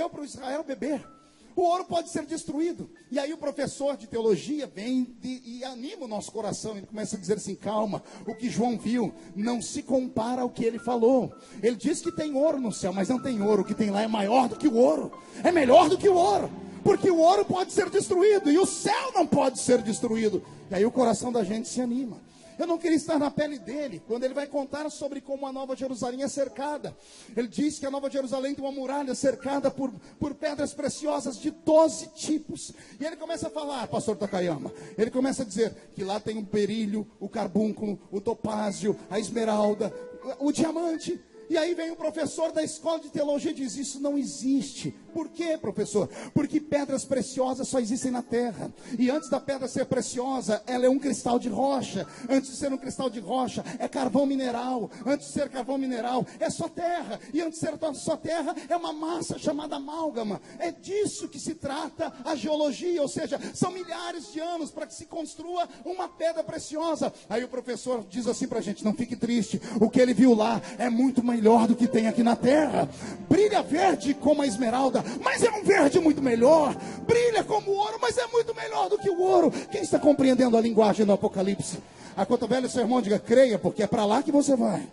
para Israel beber. O ouro pode ser destruído. E aí o professor de teologia vem e anima o nosso coração. Ele começa a dizer assim: calma, o que João viu não se compara ao que ele falou. Ele diz que tem ouro no céu, mas não tem ouro. O que tem lá é maior do que o ouro, é melhor do que o ouro. porque o ouro pode ser destruído e o céu não pode ser destruído. E aí o coração da gente se anima. Eu não queria estar na pele dele, quando ele vai contar sobre como a Nova Jerusalém é cercada. Ele diz que a Nova Jerusalém tem uma muralha cercada por pedras preciosas de 12 tipos. E ele começa a falar, pastor Takayama, ele começa a dizer que lá tem o berílio, o carbúnculo, o topázio, a esmeralda, o diamante. E aí vem um professor da escola de teologia e diz, isso não existe. Por quê, professor? Porque pedras preciosas só existem na terra. E antes da pedra ser preciosa, ela é um cristal de rocha. Antes de ser um cristal de rocha, é carvão mineral. Antes de ser carvão mineral, é só terra. E antes de ser só terra, é uma massa chamada amálgama. É disso que se trata a geologia. Ou seja, são milhares de anos para que se construa uma pedra preciosa. Aí o professor diz assim para a gente, não fique triste. O que ele viu lá é muito melhor do que tem aqui na terra. Brilha verde como a esmeralda, mas é um verde muito melhor. Brilha como o ouro, mas é muito melhor do que o ouro. Quem está compreendendo a linguagem do Apocalipse? A Cotovelo e seu irmão diga, creia, porque é para lá que você vai.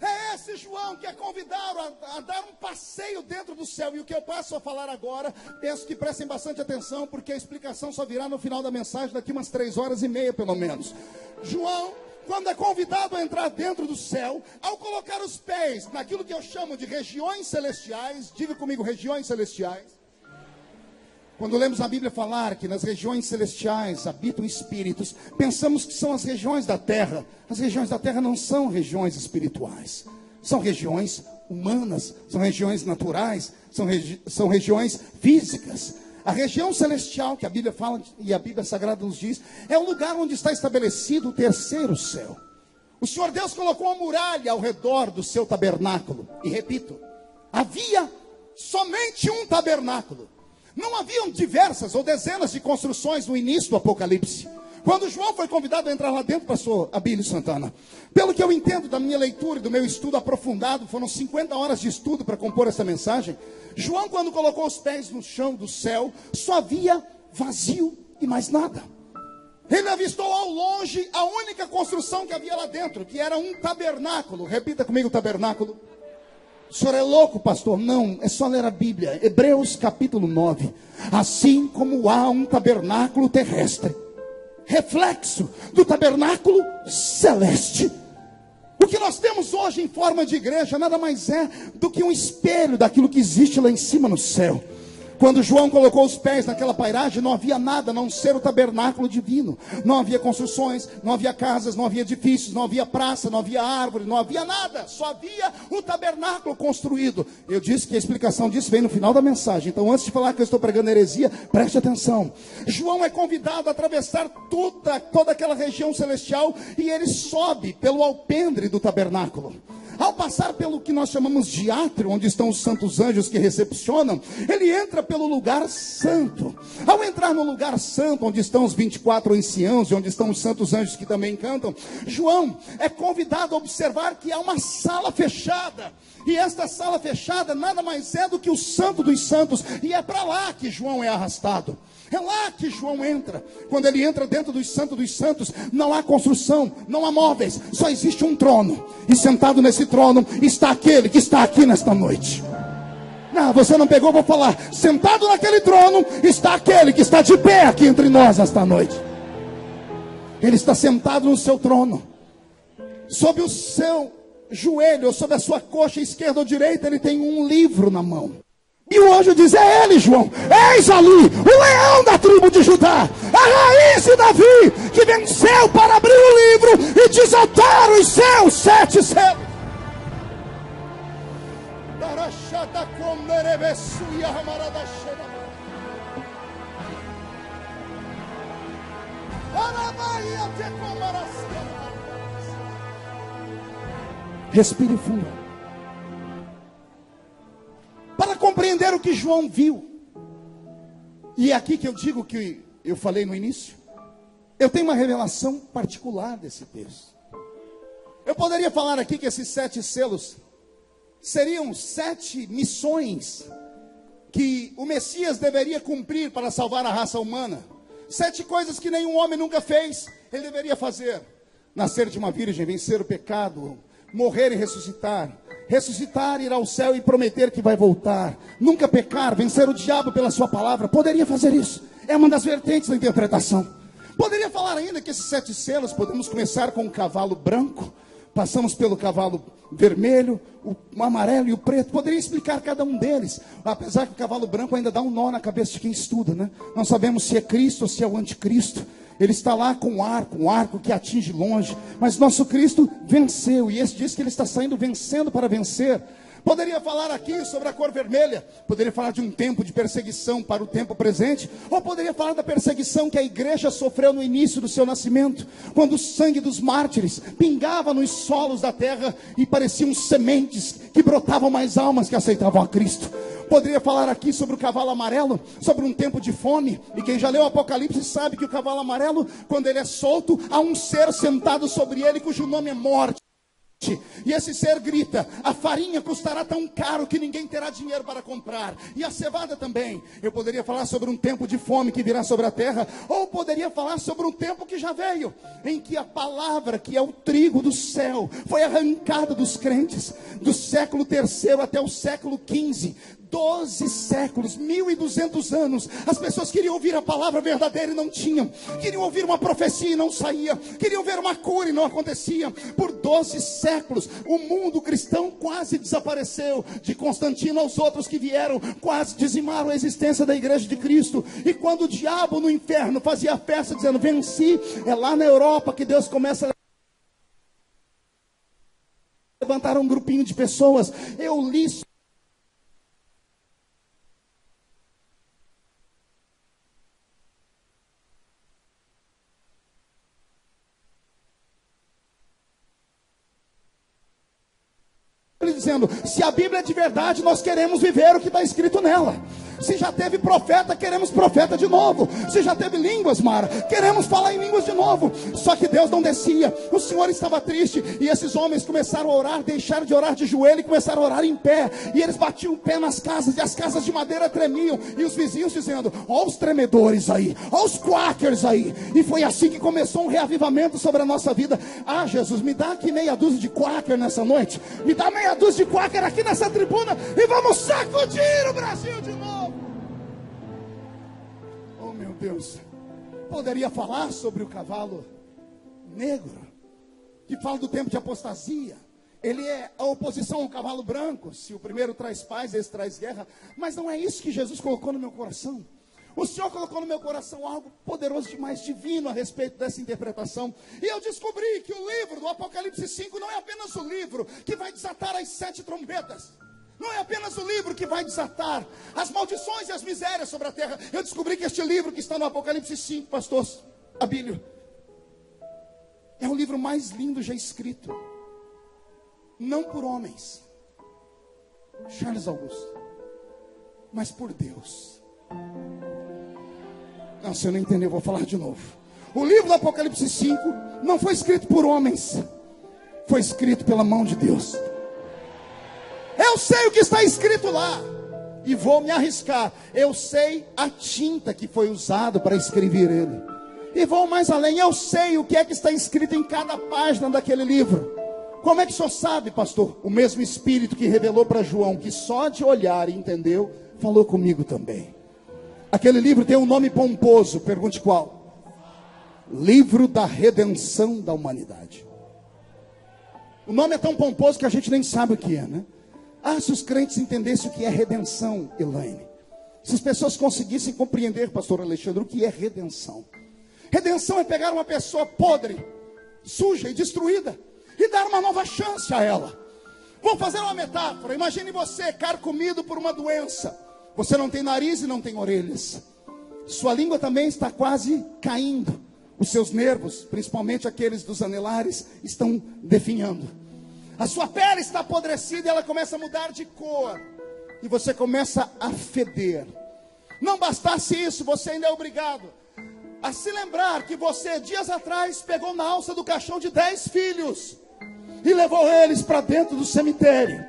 É esse João que é convidado a dar um passeio dentro do céu. E o que eu passo a falar agora, peço que prestem bastante atenção, porque a explicação só virá no final da mensagem, daqui umas 3h30 pelo menos. João, quando é convidado a entrar dentro do céu, ao colocar os pés naquilo que eu chamo de regiões celestiais, diga comigo, regiões celestiais. Quando lemos a Bíblia falar que nas regiões celestiais habitam espíritos, pensamos que são as regiões da terra. As regiões da terra não são regiões espirituais, são regiões humanas, são regiões naturais, são regiões físicas. A região celestial que a Bíblia fala e a Bíblia Sagrada nos diz, é o lugar onde está estabelecido o terceiro céu. O Senhor Deus colocou uma muralha ao redor do seu tabernáculo. E repito, havia somente um tabernáculo. Não haviam diversas ou dezenas de construções no início do Apocalipse. Quando João foi convidado a entrar lá dentro, pastor Abílio Santana, pelo que eu entendo da minha leitura e do meu estudo aprofundado, foram 50 horas de estudo para compor essa mensagem. João, quando colocou os pés no chão do céu, só havia vazio e mais nada. Ele avistou ao longe a única construção que havia lá dentro, que era um tabernáculo. Repita comigo, tabernáculo. O senhor é louco, pastor? Não, é só ler a Bíblia. Hebreus capítulo 9. Assim como há um tabernáculo terrestre, reflexo do tabernáculo celeste. O que nós temos hoje em forma de igreja nada mais é do que um espelho daquilo que existe lá em cima no céu. Quando João colocou os pés naquela pairagem, não havia nada a não ser o tabernáculo divino. Não havia construções, não havia casas, não havia edifícios, não havia praça, não havia árvore, não havia nada. Só havia um tabernáculo construído. Eu disse que a explicação disso vem no final da mensagem. Então, antes de falar que eu estou pregando heresia, preste atenção. João é convidado a atravessar toda aquela região celestial e ele sobe pelo alpendre do tabernáculo. Ao passar pelo que nós chamamos de átrio, onde estão os santos anjos que recepcionam, ele entra pelo lugar santo. Ao entrar no lugar santo, onde estão os 24 anciãos e onde estão os santos anjos que também cantam, João é convidado a observar que há uma sala fechada. E esta sala fechada nada mais é do que o santo dos santos. E é para lá que João é arrastado. É lá que João entra. Quando ele entra dentro dos santos, não há construção, não há móveis, só existe um trono. E sentado nesse trono está aquele que está aqui nesta noite. Não, você não pegou, vou falar. Sentado naquele trono está aquele que está de pé aqui entre nós nesta noite. Ele está sentado no seu trono. Sob o seu joelho, ou sob a sua coxa esquerda ou direita, ele tem um livro na mão. E o anjo diz, é ele, João, eis ali, o leão da tribo de Judá, a raiz de Davi, que venceu para abrir o livro e desatar os seus 7 selos. Respire fundo. Para compreender o que João viu, e é aqui que eu digo que eu falei no início, eu tenho uma revelação particular desse texto. Eu poderia falar aqui que esses 7 selos seriam 7 missões que o Messias deveria cumprir para salvar a raça humana. 7 coisas que nenhum homem nunca fez, ele deveria fazer: nascer de uma virgem, vencer o pecado, morrer e ressuscitar. Ressuscitar, ir ao céu e prometer que vai voltar. Nunca pecar, vencer o diabo pela sua palavra. Poderia fazer isso. É uma das vertentes da interpretação. Poderia falar ainda que esses 7 selos, podemos começar com o cavalo branco, passamos pelo cavalo vermelho, o amarelo e o preto. Poderia explicar cada um deles. Apesar que o cavalo branco ainda dá um nó na cabeça de quem estuda, né? Não sabemos se é Cristo ou se é o anticristo. Ele está lá com um arco que atinge longe. Mas nosso Cristo venceu. E esse diz que ele está saindo vencendo para vencer. Poderia falar aqui sobre a cor vermelha. Poderia falar de um tempo de perseguição para o tempo presente. Ou poderia falar da perseguição que a igreja sofreu no início do seu nascimento. Quando o sangue dos mártires pingava nos solos da terra e pareciam sementes que brotavam mais almas que aceitavam a Cristo. Poderia falar aqui sobre o cavalo amarelo, sobre um tempo de fome. E quem já leu o Apocalipse sabe que o cavalo amarelo, quando ele é solto, há um ser sentado sobre ele cujo nome é morte. E esse ser grita: a farinha custará tão caro que ninguém terá dinheiro para comprar, e a cevada também. Eu poderia falar sobre um tempo de fome que virá sobre a terra, ou poderia falar sobre um tempo que já veio, em que a palavra, que é o trigo do céu, foi arrancada dos crentes, do século 3º até o século 15. 12 séculos, 1200 anos, as pessoas queriam ouvir a palavra verdadeira e não tinham, queriam ouvir uma profecia e não saía, queriam ver uma cura e não acontecia. Por 12 séculos, o mundo cristão quase desapareceu. De Constantino aos outros que vieram, quase dizimaram a existência da igreja de Cristo. E quando o diabo no inferno fazia festa dizendo: venci, é lá na Europa que Deus começa a levantar um grupinho de pessoas. Eu li dizendo: se a Bíblia é de verdade, nós queremos viver o que está escrito nela. Se já teve profeta, queremos profeta de novo. Se já teve línguas, Mara, queremos falar em línguas de novo. Só que Deus não descia. O Senhor estava triste. E esses homens começaram a orar, deixaram de orar de joelho e começaram a orar em pé. E eles batiam o pé nas casas, e as casas de madeira tremiam. E os vizinhos dizendo: ó os tremedores aí, ó os quakers aí. E foi assim que começou um reavivamento sobre a nossa vida. Ah, Jesus, me dá aqui meia dúzia de quaker nessa noite. Me dá meia dúzia de quaker aqui nessa tribuna, e vamos sacudir o Brasil de novo. Oh meu Deus. Poderia falar sobre o cavalo negro, que fala do tempo de apostasia. Ele é a oposição ao cavalo branco. Se o primeiro traz paz, esse traz guerra. Mas não é isso que Jesus colocou no meu coração. O Senhor colocou no meu coração algo poderoso demais, divino, a respeito dessa interpretação. E eu descobri que o livro do Apocalipse 5 não é apenas o livro que vai desatar as 7 trombetas. Não é apenas o livro que vai desatar as maldições e as misérias sobre a terra. Eu descobri que este livro que está no Apocalipse 5, pastor Abílio, é o livro mais lindo já escrito. Não por homens, Charles Augusto, mas por Deus. Não, se eu não entender, eu vou falar de novo. O livro do Apocalipse 5 não foi escrito por homens, foi escrito pela mão de Deus. Eu sei o que está escrito lá, e vou me arriscar. Eu sei a tinta que foi usada para escrever ele, e vou mais além. Eu sei o que é que está escrito em cada página daquele livro. Como é que o senhor sabe, pastor? O mesmo Espírito que revelou para João, que só de olhar e entendeu, falou comigo também. Aquele livro tem um nome pomposo, pergunte qual? Livro da Redenção da Humanidade. O nome é tão pomposo que a gente nem sabe o que é, né? Ah, se os crentes entendessem o que é redenção, Elaine. Se as pessoas conseguissem compreender, pastor Alexandre, o que é redenção. Redenção é pegar uma pessoa podre, suja e destruída, e dar uma nova chance a ela. Vamos fazer uma metáfora. Imagine você carcomido por uma doença. Você não tem nariz e não tem orelhas. Sua língua também está quase caindo. Os seus nervos, principalmente aqueles dos anelares, estão definhando. A sua pele está apodrecida e ela começa a mudar de cor. E você começa a feder. Não bastasse isso, você ainda é obrigado a se lembrar que você, dias atrás, pegou na alça do caixão de 10 filhos e levou eles para dentro do cemitério.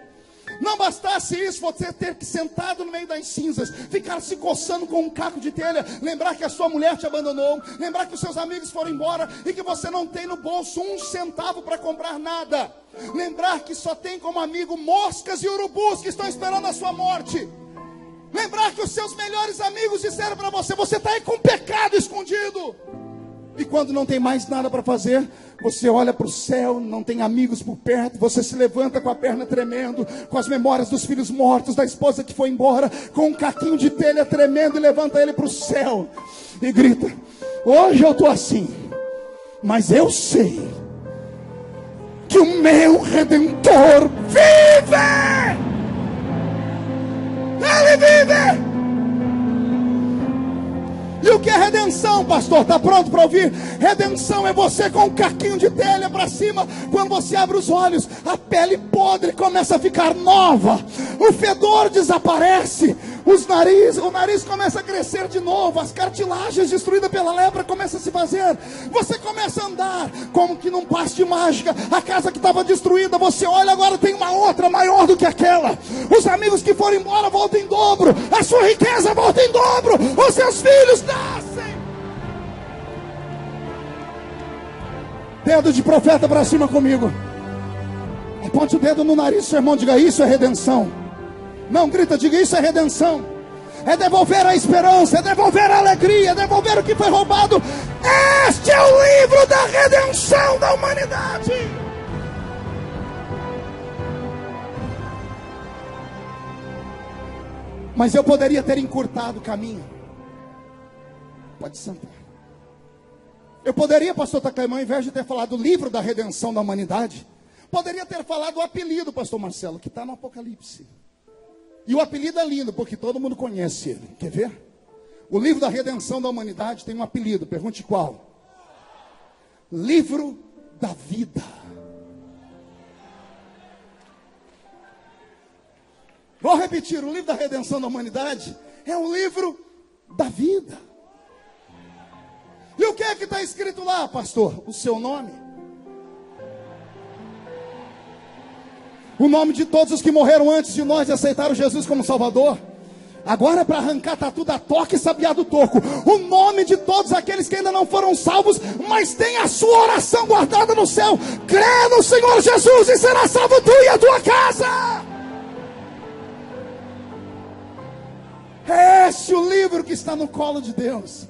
Não bastasse isso, você ter que sentado no meio das cinzas, ficar se coçando com um caco de telha, lembrar que a sua mulher te abandonou, lembrar que os seus amigos foram embora e que você não tem no bolso um centavo para comprar nada, lembrar que só tem como amigo moscas e urubus que estão esperando a sua morte, lembrar que os seus melhores amigos disseram para você: você está aí com pecado escondido. E quando não tem mais nada para fazer, você olha para o céu, não tem amigos por perto, você se levanta com a perna tremendo, com as memórias dos filhos mortos, da esposa que foi embora, com um caquinho de telha tremendo, e levanta ele para o céu e grita: hoje eu estou assim, mas eu sei que o meu Redentor vive! Ele vive! E o que é redenção, pastor? Está pronto para ouvir? Redenção é você com um caquinho de telha para cima. Quando você abre os olhos, a pele podre começa a ficar nova, o fedor desaparece, o nariz começa a crescer de novo, as cartilagens destruídas pela lepra começam a se fazer. Você começa a andar como que num passe de mágica. A casa que estava destruída, você olha, agora tem uma outra maior do que aquela. Os amigos que foram embora voltam em dobro, a sua riqueza volta em dobro, os seus filhos nascem. Dedo de profeta para cima comigo. Aponte o dedo no nariz, seu irmão, diga: isso é redenção. Não, grita, diga: isso é redenção. É devolver a esperança, é devolver a alegria, é devolver o que foi roubado. Este é o livro da redenção da humanidade. Mas eu poderia ter encurtado o caminho. Pode sentar. Eu poderia, pastor Taclemão, ao invés de ter falado o livro da redenção da humanidade, poderia ter falado o apelido, pastor Marcelo, que está no Apocalipse. E o apelido é lindo, porque todo mundo conhece ele. Quer ver? O livro da redenção da humanidade tem um apelido, pergunte qual? Livro da vida. Vou repetir, o livro da redenção da humanidade é um livro da vida. E o que é que está escrito lá, pastor? O seu nome. O nome de todos os que morreram antes de nós e aceitaram Jesus como Salvador. Agora é para arrancar tatu da toca e sabiá do toco. O nome de todos aqueles que ainda não foram salvos, mas tem a sua oração guardada no céu. Crê no Senhor Jesus e será salvo tu e a tua casa. É esse o livro que está no colo de Deus.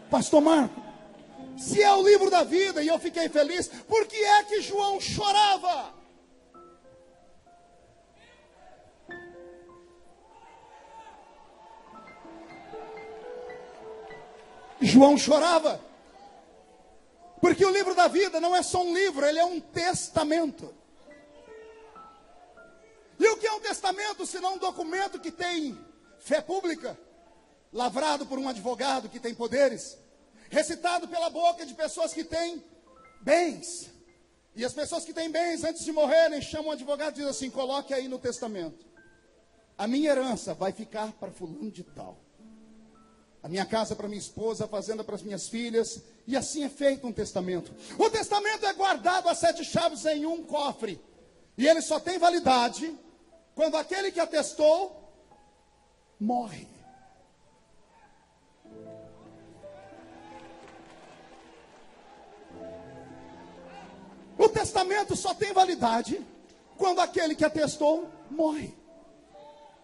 Pastor Marco, se é o livro da vida e eu fiquei feliz, por que é que João chorava? João chorava porque o livro da vida não é só um livro, ele é um testamento. E o que é um testamento se não um documento que tem fé pública, lavrado por um advogado que tem poderes, recitado pela boca de pessoas que têm bens? E as pessoas que têm bens, antes de morrerem, chamam o advogado e dizem assim: coloque aí no testamento, a minha herança vai ficar para fulano de tal, a minha casa para minha esposa, a fazenda para as minhas filhas. E assim é feito um testamento. O testamento é guardado a 7 chaves em um cofre, e ele só tem validade quando aquele que atestou morre. O testamento só tem validade quando aquele que atestou morre.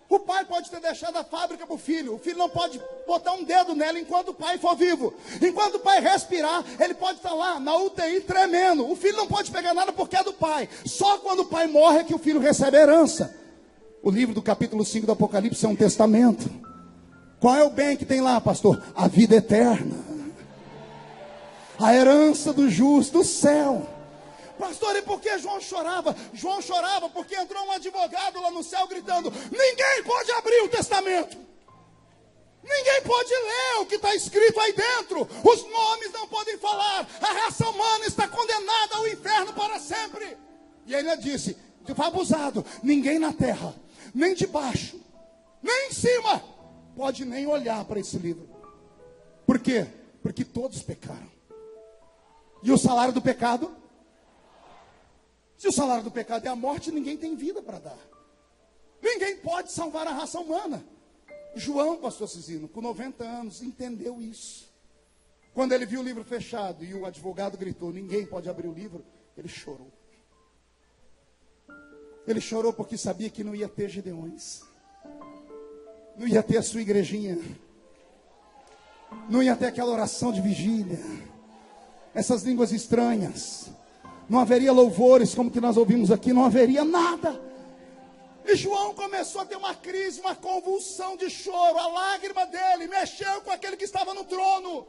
O pai pode ter deixado a fábrica para o filho não pode botar um dedo nela enquanto o pai for vivo. Enquanto o pai respirar, ele pode estar lá na UTI tremendo. O filho não pode pegar nada porque é do pai. Só quando o pai morre é que o filho recebe a herança. O livro do capítulo 5 do Apocalipse é um testamento. Qual é o bem que tem lá, pastor? A vida eterna, a herança do justo, do céu. Pastor, e por que João chorava? João chorava porque entrou um advogado lá no céu gritando: ninguém pode abrir o testamento, ninguém pode ler o que está escrito aí dentro, os nomes não podem falar, a raça humana está condenada ao inferno para sempre. E ele disse: foi abusado, ninguém na terra, nem debaixo, nem em cima, pode nem olhar para esse livro. Por quê? Porque todos pecaram. E o salário do pecado? Se o salário do pecado é a morte, ninguém tem vida para dar. Ninguém pode salvar a raça humana. João, pastor Cisino, com 90 anos, entendeu isso. Quando ele viu o livro fechado e o advogado gritou, ninguém pode abrir o livro, ele chorou. Ele chorou porque sabia que não ia ter Gideões. Não ia ter a sua igrejinha. Não ia ter aquela oração de vigília. Essas línguas estranhas. Não haveria louvores como que nós ouvimos aqui. Não haveria nada. E João começou a ter uma crise, uma convulsão de choro. A lágrima dele mexeu com aquele que estava no trono.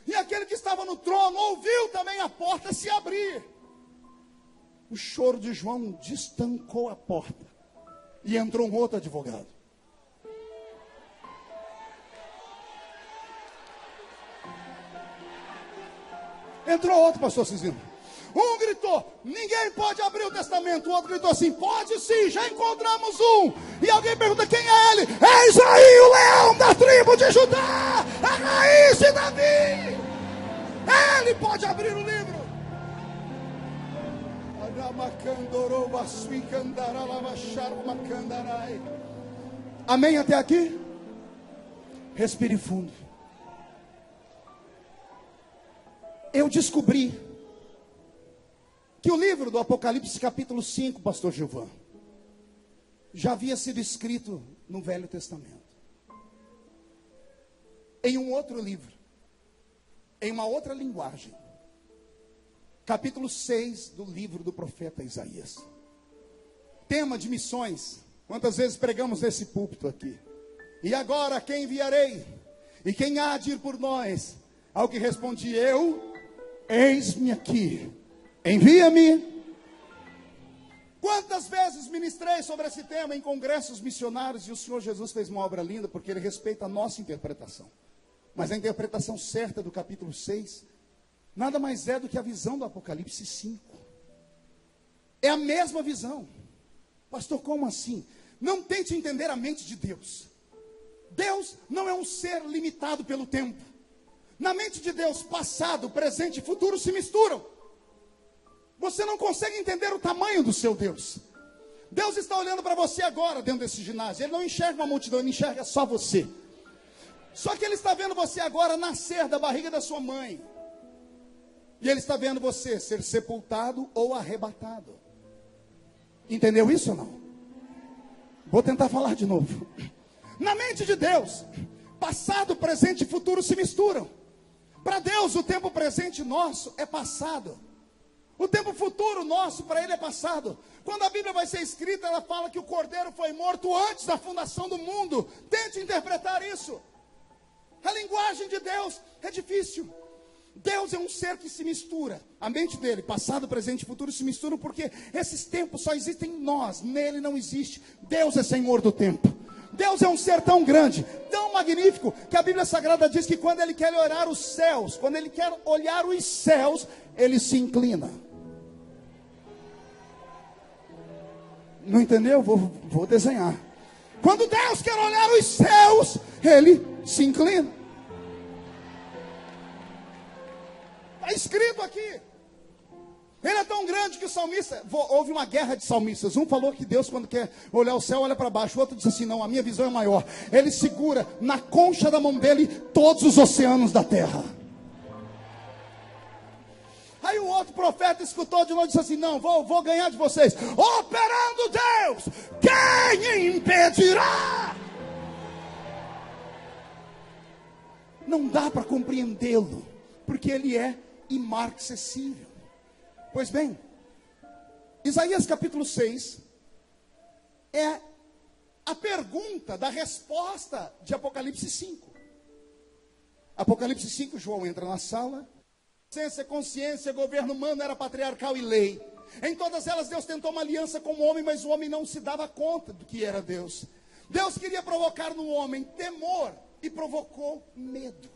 E aquele que estava no trono ouviu também a porta se abrir. O choro de João destancou a porta. E entrou um outro advogado. Entrou outro, pastor Cisino. Um gritou, ninguém pode abrir o testamento. O outro gritou assim, pode sim, já encontramos um. E alguém pergunta, quem é ele? Eis aí o leão da tribo de Judá, a raiz de Davi. Ele pode abrir o livro. Amém até aqui? Respire fundo. Eu descobri que o livro do Apocalipse capítulo 5, pastor Gilvan, já havia sido escrito no Velho Testamento. Em um outro livro, em uma outra linguagem. Capítulo 6 do livro do profeta Isaías. Tema de missões. Quantas vezes pregamos nesse púlpito aqui? E agora quem enviarei? E quem há de ir por nós? Ao que respondi eu, eis-me aqui. Envia-me. Quantas vezes ministrei sobre esse tema em congressos missionários e o Senhor Jesus fez uma obra linda porque Ele respeita a nossa interpretação. Mas a interpretação certa do capítulo 6 nada mais é do que a visão do Apocalipse 5. É a mesma visão. Pastor, como assim? Não tente entender a mente de Deus. Deus não é um ser limitado pelo tempo. Na mente de Deus, passado, presente e futuro se misturam. Você não consegue entender o tamanho do seu Deus. Deus está olhando para você agora dentro desse ginásio. Ele não enxerga uma multidão, ele enxerga só você. Só que Ele está vendo você agora nascer da barriga da sua mãe. E Ele está vendo você ser sepultado ou arrebatado. Entendeu isso ou não? Vou tentar falar de novo. Na mente de Deus, passado, presente e futuro se misturam. Para Deus, o tempo presente nosso é passado. O tempo futuro nosso, para Ele, é passado. Quando a Bíblia vai ser escrita, ela fala que o Cordeiro foi morto antes da fundação do mundo. Tente interpretar isso. A linguagem de Deus é difícil. Deus é um ser que se mistura. A mente dele, passado, presente e futuro, se misturam porque esses tempos só existem em nós. Nele não existe. Deus é Senhor do tempo. Deus é um ser tão grande, tão magnífico, que a Bíblia Sagrada diz que quando Ele quer olhar os céus, quando Ele quer olhar os céus, Ele se inclina. Não entendeu? Vou desenhar. Quando Deus quer olhar os céus, Ele se inclina. Está escrito aqui. Ele é tão grande que o salmista, houve uma guerra de salmistas. Um falou que Deus, quando quer olhar o céu, olha para baixo. O outro disse assim, não, a minha visão é maior. Ele segura na concha da mão dele todos os oceanos da terra. Aí o outro profeta escutou de novo e disse assim, não, vou ganhar de vocês. Operando Deus, quem impedirá? Não dá para compreendê-lo, porque Ele é imarcessível. Pois bem, Isaías capítulo 6 é a pergunta da resposta de Apocalipse 5. Apocalipse 5, João entra na sala. Ciência, consciência, governo humano era patriarcal e lei. Em todas elas Deus tentou uma aliança com o homem, mas o homem não se dava conta do que era Deus. Deus queria provocar no homem temor e provocou medo.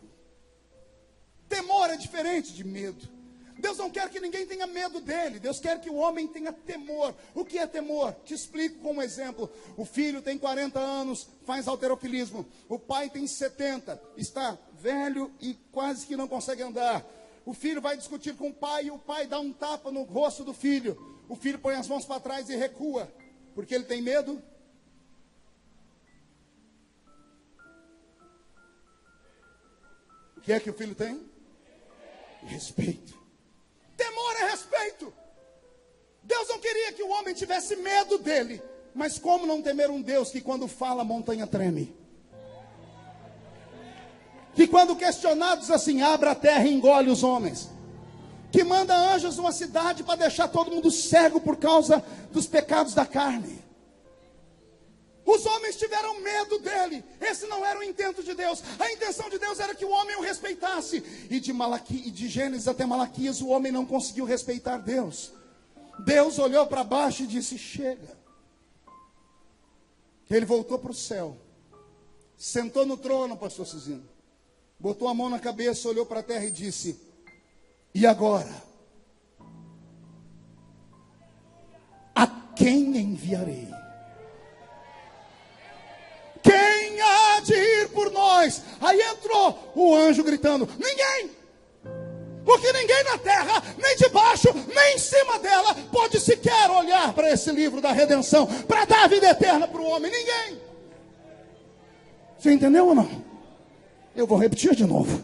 Temor é diferente de medo. Deus não quer que ninguém tenha medo dele. Deus quer que o homem tenha temor. O que é temor? Te explico com um exemplo. O filho tem 40 anos, faz halterofilismo. O pai tem 70, está velho e quase que não consegue andar. O filho vai discutir com o pai e o pai dá um tapa no rosto do filho. O filho põe as mãos para trás e recua. Porque ele tem medo? O que é que o filho tem? Respeito. Temor é respeito. Deus não queria que o homem tivesse medo dele. Mas como não temer um Deus que quando fala a montanha treme? Que quando questionado diz assim, abra a terra e engole os homens. Que manda anjos numa cidade para deixar todo mundo cego por causa dos pecados da carne. Os homens tiveram medo dele. Esse não era o intento de Deus. A intenção de Deus era que o homem o respeitasse. E de Gênesis até Malaquias o homem não conseguiu respeitar Deus. Deus olhou para baixo e disse, chega. Ele voltou para o céu. Sentou no trono, pastor Cizino. Botou a mão na cabeça, olhou para a terra e disse, e agora? A quem enviarei? Quem há de ir por nós? Aí entrou o anjo gritando, ninguém! Porque ninguém na terra, nem debaixo, nem em cima dela, pode sequer olhar para esse livro da redenção, para dar a vida eterna para o homem, ninguém! Você entendeu ou não? Eu vou repetir de novo.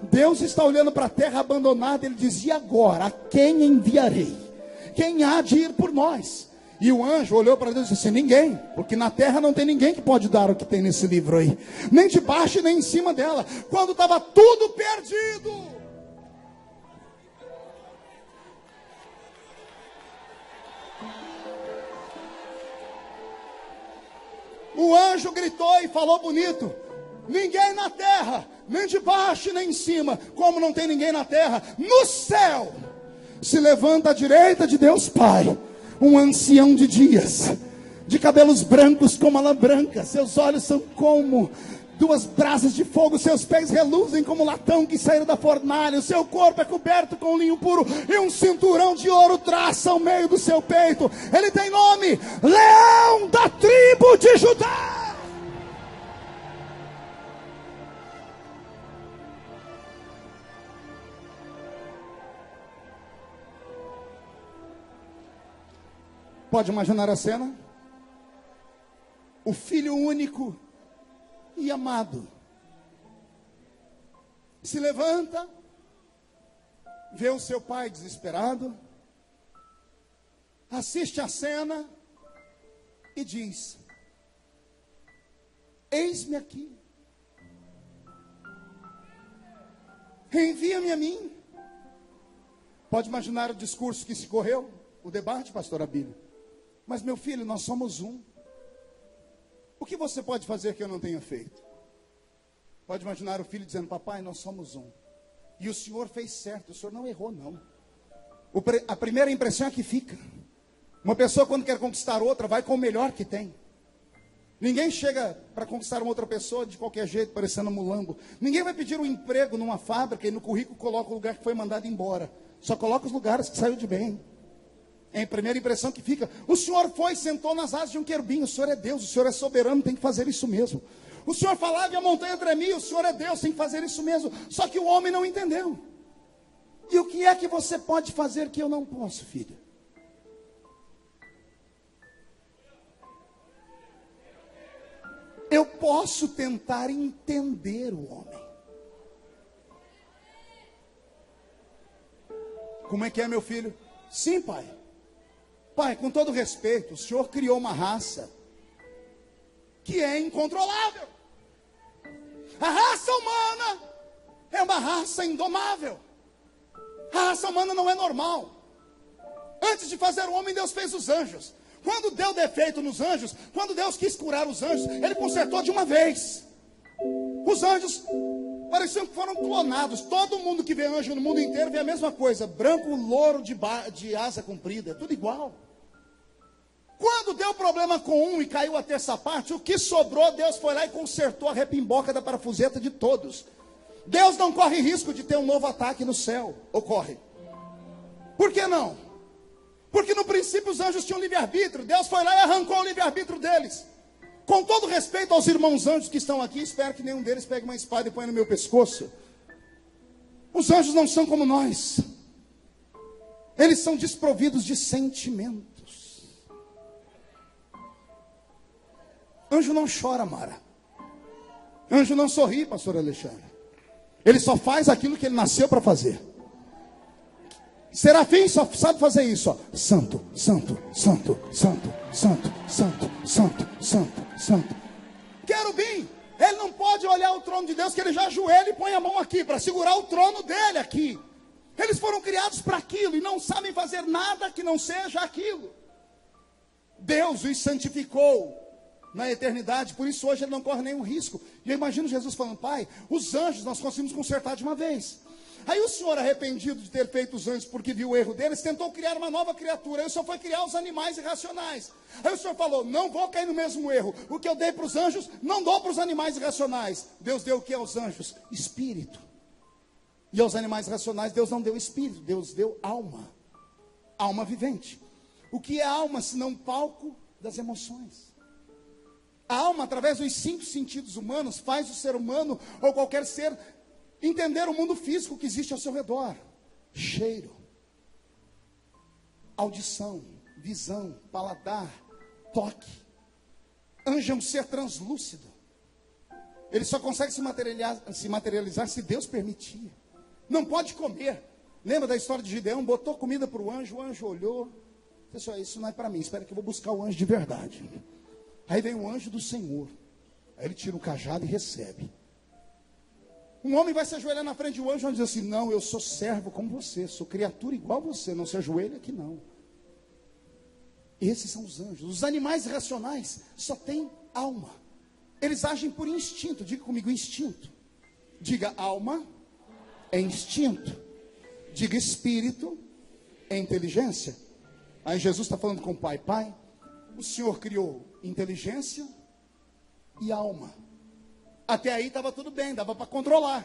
Deus está olhando para a terra abandonada, ele diz, e agora, a quem enviarei? Quem há de ir por nós? E o anjo olhou para Deus e disse, ninguém, porque na terra não tem ninguém que pode dar o que tem nesse livro aí, nem de baixo nem em cima dela, quando estava tudo perdido. O anjo gritou e falou bonito, ninguém na terra, nem de baixo nem em cima, como não tem ninguém na terra, no céu, se levanta à direita de Deus Pai, um ancião de dias, de cabelos brancos como a lã branca, seus olhos são como duas brasas de fogo, seus pés reluzem como latão que saíram da fornalha, o seu corpo é coberto com linho puro, e um cinturão de ouro traça ao meio do seu peito, ele tem nome, Leão da tribo de Judá. Pode imaginar a cena? O filho único e amado se levanta, vê o seu pai desesperado, assiste a cena e diz, eis-me aqui, envia-me a mim. Pode imaginar o discurso que se correu, o debate, pastor Abílio. Mas meu filho, nós somos um. O que você pode fazer que eu não tenha feito? Pode imaginar o filho dizendo, papai, nós somos um. E o senhor fez certo, o senhor não errou não. A primeira impressão é que fica. Uma pessoa quando quer conquistar outra, vai com o melhor que tem. Ninguém chega para conquistar uma outra pessoa de qualquer jeito, parecendo um mulambo. Ninguém vai pedir um emprego numa fábrica e no currículo coloca o lugar que foi mandado embora. Só coloca os lugares que saiu de bem. É a primeira impressão que fica. O senhor foi e sentou nas asas de um querubim. O senhor é Deus, o senhor é soberano, tem que fazer isso mesmo. O senhor falava e a montanha tremia. O senhor é Deus, tem que fazer isso mesmo. Só que o homem não entendeu. E o que é que você pode fazer que eu não posso, filho? Eu posso tentar entender o homem. Como é que é, meu filho? Sim, pai. Pai, com todo respeito, o senhor criou uma raça que é incontrolável. A raça humana é uma raça indomável. A raça humana não é normal. Antes de fazer o homem, Deus fez os anjos. Quando deu defeito nos anjos, quando Deus quis curar os anjos, Ele consertou de uma vez. Os anjos pareciam que foram clonados. Todo mundo que vê anjo no mundo inteiro vê a mesma coisa. Branco, louro, de asa comprida, tudo igual. Quando deu problema com um e caiu a terça parte, o que sobrou, Deus foi lá e consertou a repimboca da parafuseta de todos. Deus não corre risco de ter um novo ataque no céu. Ocorre. Por que não? Porque no princípio os anjos tinham livre-arbítrio. Deus foi lá e arrancou o livre-arbítrio deles. Com todo respeito aos irmãos anjos que estão aqui, espero que nenhum deles pegue uma espada e ponha no meu pescoço. Os anjos não são como nós. Eles são desprovidos de sentimentos. Anjo não chora, Mara. Anjo não sorri, pastor Alexandre. Ele só faz aquilo que ele nasceu para fazer. Serafim só sabe fazer isso, ó. Santo, santo, santo, santo, santo, santo, santo, santo, santo. Querubim, ele não pode olhar o trono de Deus, que ele já ajoelha e põe a mão aqui para segurar o trono dele aqui. Eles foram criados para aquilo e não sabem fazer nada que não seja aquilo. Deus os santificou na eternidade, por isso hoje ele não corre nenhum risco. E eu imagino Jesus falando: Pai, os anjos nós conseguimos consertar de uma vez. Aí o Senhor, arrependido de ter feito os anjos porque viu o erro deles, tentou criar uma nova criatura. Aí o Senhor foi criar os animais irracionais. Aí o Senhor falou: não vou cair no mesmo erro. O que eu dei para os anjos, não dou para os animais irracionais. Deus deu o que aos anjos? Espírito. E aos animais racionais Deus não deu espírito, Deus deu alma. Alma vivente. O que é alma senão palco das emoções? A alma, através dos 5 sentidos humanos, faz o ser humano ou qualquer ser entender o mundo físico que existe ao seu redor. Cheiro, audição, visão, paladar, toque. Anjo é um ser translúcido. Ele só consegue se materializar se Deus permitir. Não pode comer. Lembra da história de Gideão? Botou comida para o anjo olhou. Disse: isso não é para mim, espera que eu vou buscar o anjo de verdade. Aí vem o anjo do Senhor. Aí ele tira o cajado e recebe. Um homem vai se ajoelhar na frente de um anjo e diz assim: não, eu sou servo como você, sou criatura igual a você, não se ajoelha aqui não. Esses são os anjos. Os animais irracionais só têm alma. Eles agem por instinto. Diga comigo: instinto. Diga: alma é instinto. Diga: espírito é inteligência. Aí Jesus está falando com o Pai: Pai, o Senhor criou inteligência e alma. Até aí estava tudo bem, dava para controlar.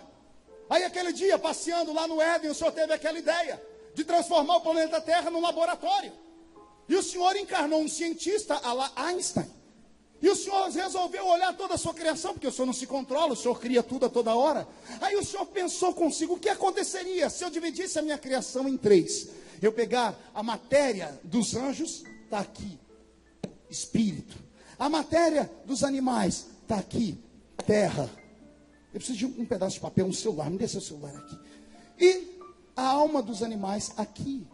Aí aquele dia, passeando lá no Éden, o Senhor teve aquela ideia de transformar o planeta Terra num laboratório. E o Senhor encarnou um cientista à la Einstein. E o Senhor resolveu olhar toda a sua criação, porque o Senhor não se controla, o Senhor cria tudo a toda hora. Aí o Senhor pensou consigo: o que aconteceria se eu dividisse a minha criação em 3? Eu pegar a matéria dos anjos, está aqui, espírito. A matéria dos animais, está aqui, terra. Eu preciso de um pedaço de papel, um celular, me dê seu celular aqui. E a alma dos animais aqui.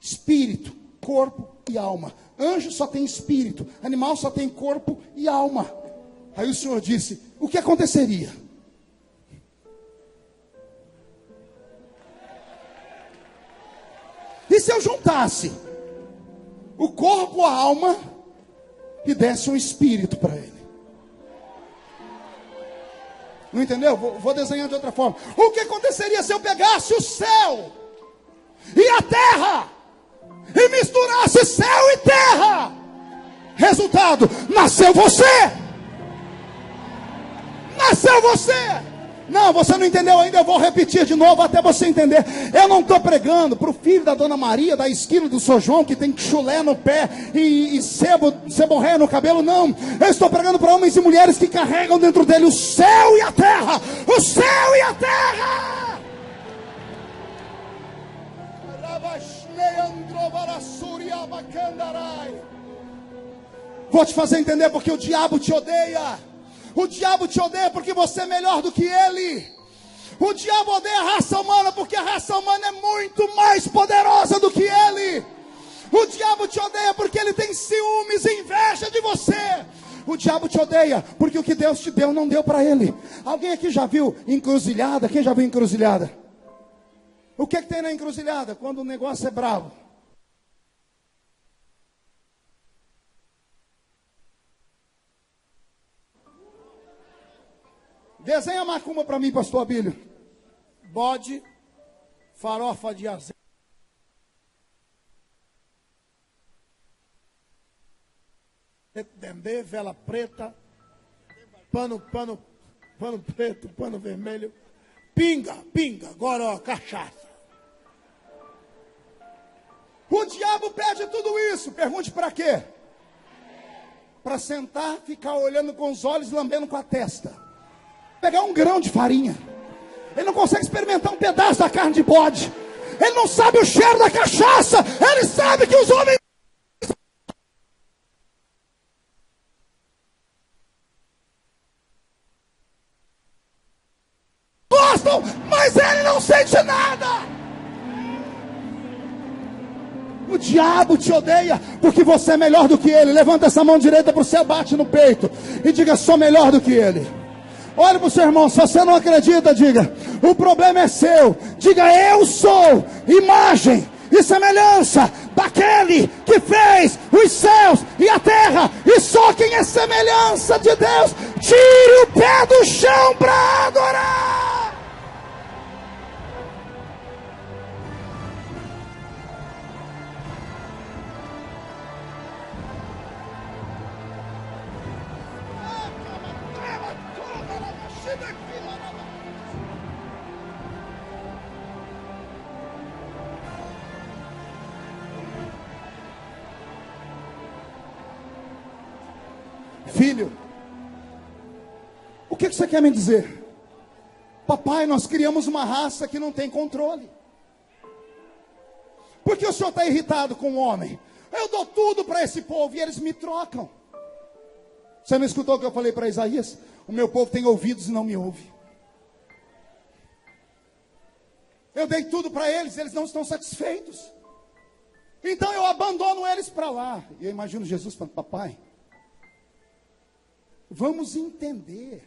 Espírito, corpo e alma. Anjo só tem espírito, animal só tem corpo e alma. Aí o Senhor disse: o que aconteceria? E se eu juntasse o corpo, a alma e desse um espírito para ele? Não entendeu? Vou desenhar de outra forma. O que aconteceria se eu pegasse o céu e a terra e misturasse céu e terra? Resultado: nasceu você. Nasceu você. Não, você não entendeu ainda, eu vou repetir de novo até você entender. Eu não estou pregando para o filho da Dona Maria, da esquina do São João, que tem chulé no pé e ceborréia no cabelo, não. Eu estou pregando para homens e mulheres que carregam dentro dele o céu e a terra. O céu e a terra. Vou te fazer entender porque o diabo te odeia. O diabo te odeia porque você é melhor do que ele. O diabo odeia a raça humana porque a raça humana é muito mais poderosa do que ele. O diabo te odeia porque ele tem ciúmes e inveja de você. O diabo te odeia porque o que Deus te deu não deu para ele. Alguém aqui já viu encruzilhada? Quem já viu encruzilhada? O que tem na encruzilhada? Quando o negócio é bravo. Desenha a macumba para mim, pastor Abílio. Bode, farofa de azeite, dendê, vela preta, pano preto, pano vermelho, pinga, goró, cachaça. O diabo pede tudo isso. Pergunte para quê? Para sentar, ficar olhando com os olhos, lambendo com a testa. Pegar um grão de farinha. Ele não consegue experimentar um pedaço da carne de bode. Ele não sabe o cheiro da cachaça. Ele sabe que os homens... O diabo te odeia porque você é melhor do que ele. Levanta essa mão direita para o céu, bate no peito e diga: sou melhor do que ele. Olha para o seu irmão, se você não acredita, diga: o problema é seu. Diga: eu sou imagem e semelhança daquele que fez os céus e a terra. E só quem é semelhança de Deus, tire o pé do chão para adorar. Filho, o que você quer me dizer? Papai, nós criamos uma raça que não tem controle. Por que o senhor está irritado com o homem? Eu dou tudo para esse povo e eles me trocam. Você não escutou o que eu falei para Isaías? O meu povo tem ouvidos e não me ouve. Eu dei tudo para eles, eles não estão satisfeitos. Então eu abandono eles para lá. E eu imagino Jesus falando: papai, vamos entender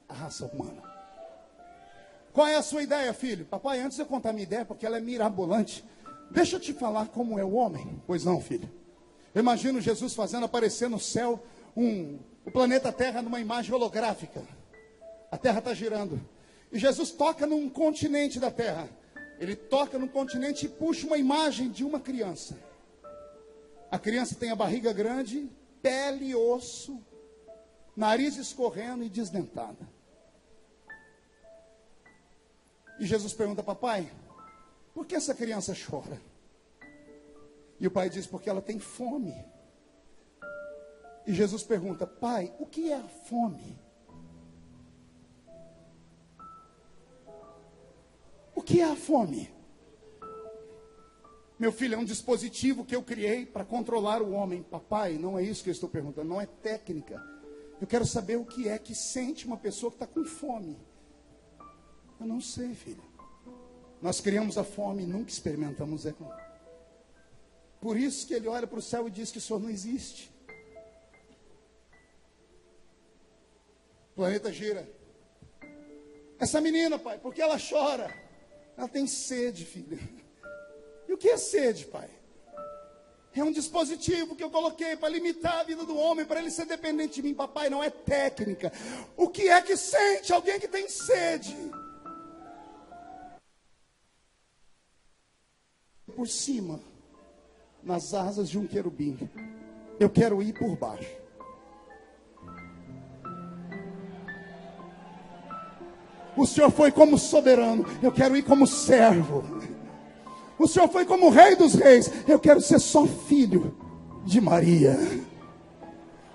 a raça humana. Qual é a sua ideia, filho? Papai, antes de eu contar a minha ideia, porque ela é mirabolante, deixa eu te falar como é o homem. Pois não, filho. Eu imagino Jesus fazendo aparecer no céu o planeta Terra numa imagem holográfica. A Terra está girando. E Jesus toca num continente da Terra. Ele toca num continente e puxa uma imagem de uma criança. A criança tem a barriga grande, pele e osso, nariz escorrendo e desdentada. E Jesus pergunta: papai, por que essa criança chora? E o pai diz: porque ela tem fome. E Jesus pergunta: pai, o que é a fome? O que é a fome? Meu filho, é um dispositivo que eu criei para controlar o homem. Papai, não é isso que eu estou perguntando, não é técnica. Eu quero saber o que é que sente uma pessoa que está com fome. Eu não sei, filho. Nós criamos a fome e nunca experimentamos ela. Por isso que ele olha para o céu e diz que o Senhor não existe. O planeta gira. Essa menina, pai, por que ela chora? Ela tem sede, filho. E o que é sede, pai? É um dispositivo que eu coloquei para limitar a vida do homem, para ele ser dependente de mim. Papai, não é técnica. O que é que sente alguém que tem sede? Por cima, nas asas de um querubim. Eu quero ir por baixo. O Senhor foi como soberano, eu quero ir como servo. O Senhor foi como rei dos reis, eu quero ser só filho de Maria.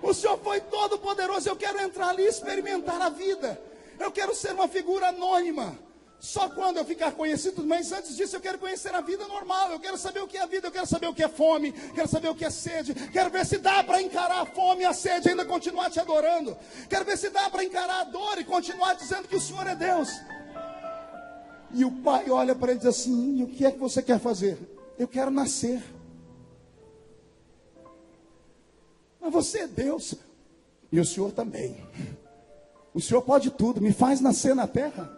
O Senhor foi todo poderoso, eu quero entrar ali e experimentar a vida. Eu quero ser uma figura anônima, só quando eu ficar conhecido. Mas antes disso eu quero conhecer a vida normal. Eu quero saber o que é a vida, eu quero saber o que é fome, quero saber o que é sede. Quero ver se dá para encarar a fome e a sede e ainda continuar te adorando. Quero ver se dá para encarar a dor e continuar dizendo que o Senhor é Deus. E o pai olha para ele e diz assim: e o que é que você quer fazer? Eu quero nascer. Mas você é Deus. E o Senhor também. O Senhor pode tudo, me faz nascer na terra.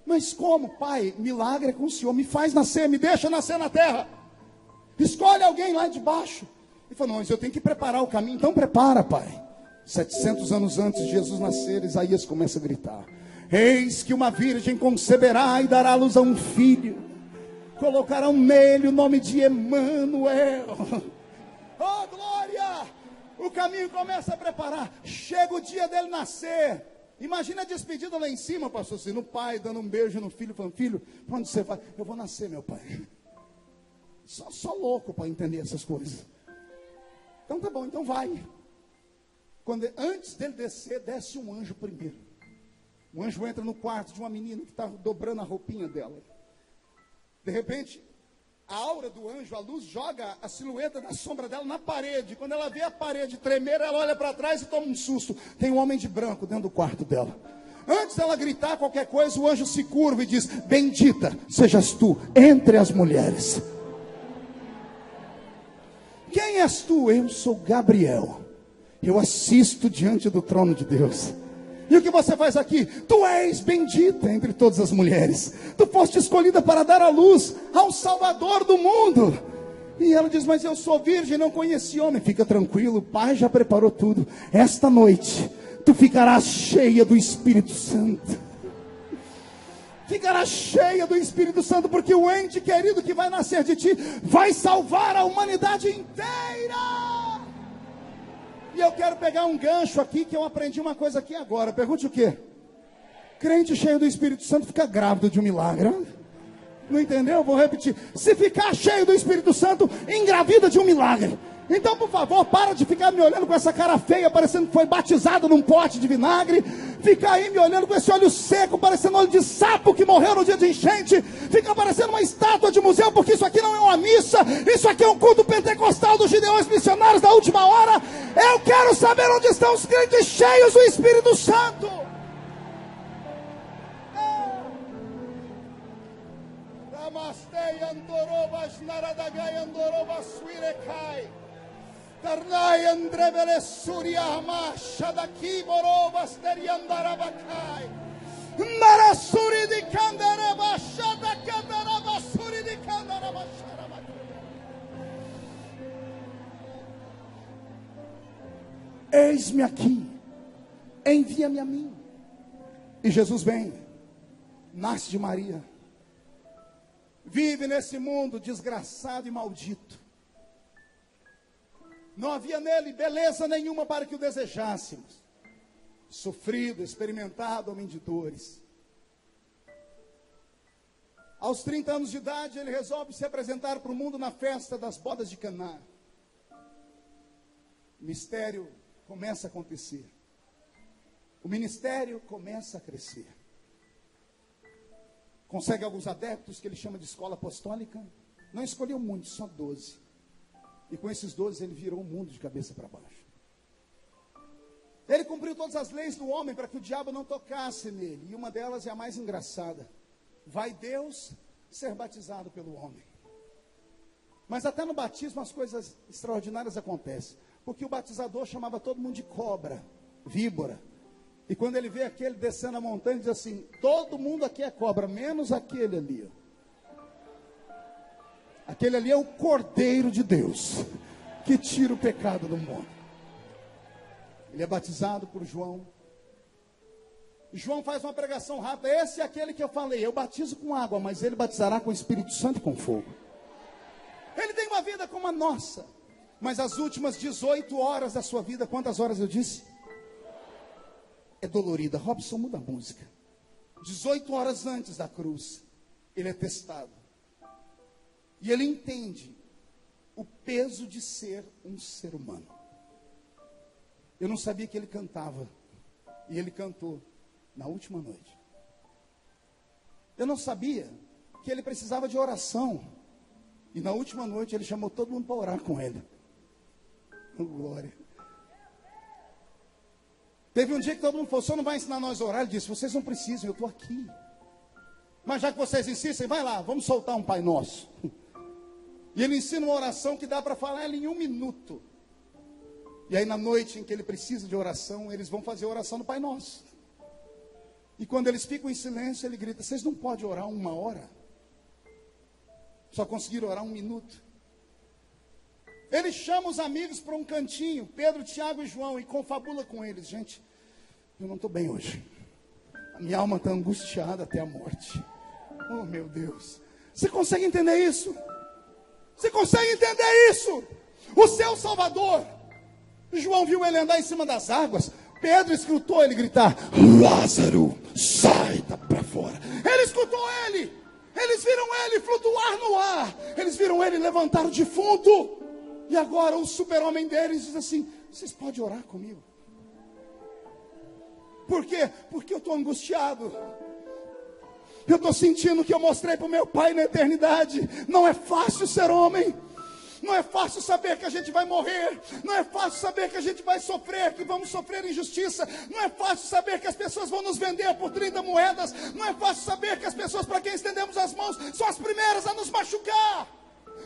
Mas como, pai? Milagre é com o Senhor, me faz nascer, me deixa nascer na terra. Escolhe alguém lá de baixo. Ele falou: não, mas eu tenho que preparar o caminho. Então prepara, pai. 700 anos antes de Jesus nascer, Isaías começa a gritar: eis que uma virgem conceberá e dará à luz a um filho. Colocarão nele o nome de Emanuel. Oh, glória! O caminho começa a preparar. Chega o dia dele nascer. Imagina a despedida lá em cima, pastor Cino. O pai dando um beijo no filho, falando: filho, para onde você vai? Eu vou nascer, meu pai. Só louco para entender essas coisas. Então tá bom, então vai. Antes dele descer, desce um anjo primeiro. O anjo entra no quarto de uma menina que está dobrando a roupinha dela. De repente, a aura do anjo, a luz, joga a silhueta da sombra dela na parede. Quando ela vê a parede tremer, ela olha para trás e toma um susto. Tem um homem de branco dentro do quarto dela. Antes dela gritar qualquer coisa, o anjo se curva e diz: bendita sejas tu entre as mulheres. és tu? Eu sou Gabriel. Eu assisto diante do trono de Deus. E o que você faz aqui? Tu és bendita entre todas as mulheres. Tu foste escolhida para dar à luz ao Salvador do mundo. E ela diz, mas eu sou virgem, não conheci homem. Fica tranquilo, o Pai já preparou tudo. Esta noite, tu ficarás cheia do Espírito Santo. Ficarás cheia do Espírito Santo, porque o ente querido que vai nascer de ti vai salvar a humanidade inteira. E eu quero pegar um gancho aqui, que eu aprendi uma coisa aqui agora. Pergunte o quê? Crente cheio do Espírito Santo fica grávido de um milagre. Não entendeu? Vou repetir. Se ficar cheio do Espírito Santo, engravida de um milagre. Então, por favor, para de ficar me olhando com essa cara feia, parecendo que foi batizado num pote de vinagre. Fica aí me olhando com esse olho seco, parecendo olho de sapo que morreu no dia de enchente. Fica parecendo uma estátua de museu, porque isso aqui não é uma missa. Isso aqui é um culto pentecostal dos Gideões Missionários da Última Hora. Eu quero saber onde estão os crentes cheios do Espírito Santo. Tarnai andrevele suria masha daqui borovas teriandarabakai. Marasuri di candarabasha da candarabasuri di candarabasharabaka. Eis-me aqui, envia-me a mim. E Jesus vem, nasce de Maria, vive nesse mundo desgraçado e maldito. Não havia nele beleza nenhuma para que o desejássemos. Sofrido, experimentado, homem de dores. Aos 30 anos de idade, ele resolve se apresentar para o mundo na festa das bodas de Caná. O mistério começa a acontecer. O ministério começa a crescer. Consegue alguns adeptos que ele chama de escola apostólica. Não escolheu muitos, só 12. E com esses 12 ele virou o mundo de cabeça para baixo. Ele cumpriu todas as leis do homem para que o diabo não tocasse nele. E uma delas é a mais engraçada. Vai Deus ser batizado pelo homem. Mas até no batismo as coisas extraordinárias acontecem. Porque o batizador chamava todo mundo de cobra, víbora. E quando ele vê aquele descendo a montanha, diz assim, todo mundo aqui é cobra, menos aquele ali, ó. Aquele ali é o Cordeiro de Deus, que tira o pecado do mundo. Ele é batizado por João. João faz uma pregação rápida. Esse é aquele que eu falei, eu batizo com água, mas ele batizará com o Espírito Santo e com fogo. Ele tem uma vida como a nossa, mas as últimas 18 horas da sua vida, quantas horas eu disse? É dolorida. Robson, muda a música. 18 horas antes da cruz, ele é testado. E ele entende o peso de ser um ser humano. Eu não sabia que ele cantava. E ele cantou na última noite. Eu não sabia que ele precisava de oração. E na última noite ele chamou todo mundo para orar com ele. Oh, glória. Teve um dia que todo mundo falou, o senhor não vai ensinar nós a orar? Ele disse, vocês não precisam, eu estou aqui. Mas já que vocês insistem, vai lá, vamos soltar um Pai Nosso. E ele ensina uma oração que dá para falar ela em 1 minuto. E aí na noite em que ele precisa de oração, eles vão fazer a oração do Pai Nosso. E quando eles ficam em silêncio, ele grita, vocês não podem orar 1 hora? Só conseguiram orar 1 minuto. Ele chama os amigos para um cantinho, Pedro, Tiago e João, e confabula com eles. Gente, eu não estou bem hoje. A minha alma está angustiada até a morte. Oh meu Deus. Você consegue entender isso? Você consegue entender isso? O seu Salvador. João viu ele andar em cima das águas. Pedro escutou ele gritar, Lázaro, sai para fora. Ele escutou ele. Eles viram ele flutuar no ar. Eles viram ele levantar o defunto. E agora o super-homem deles diz assim, vocês podem orar comigo? Por quê? Porque eu estou angustiado. Eu estou sentindo que eu mostrei para o meu pai na eternidade. Não é fácil ser homem. Não é fácil saber que a gente vai morrer. Não é fácil saber que a gente vai sofrer, que vamos sofrer injustiça. Não é fácil saber que as pessoas vão nos vender por 30 moedas. Não é fácil saber que as pessoas para quem estendemos as mãos são as primeiras a nos machucar.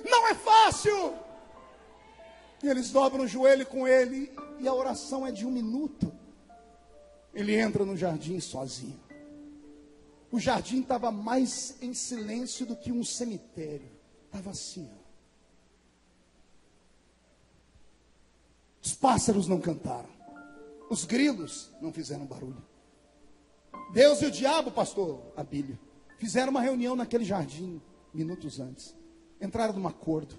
Não é fácil. E eles dobram o joelho com ele, e a oração é de 1 minuto. Ele entra no jardim sozinho. O jardim estava mais em silêncio do que um cemitério. Estava assim. Os pássaros não cantaram. Os grilos não fizeram barulho. Deus e o diabo, pastor Abílio, fizeram uma reunião naquele jardim, minutos antes. Entraram num acordo.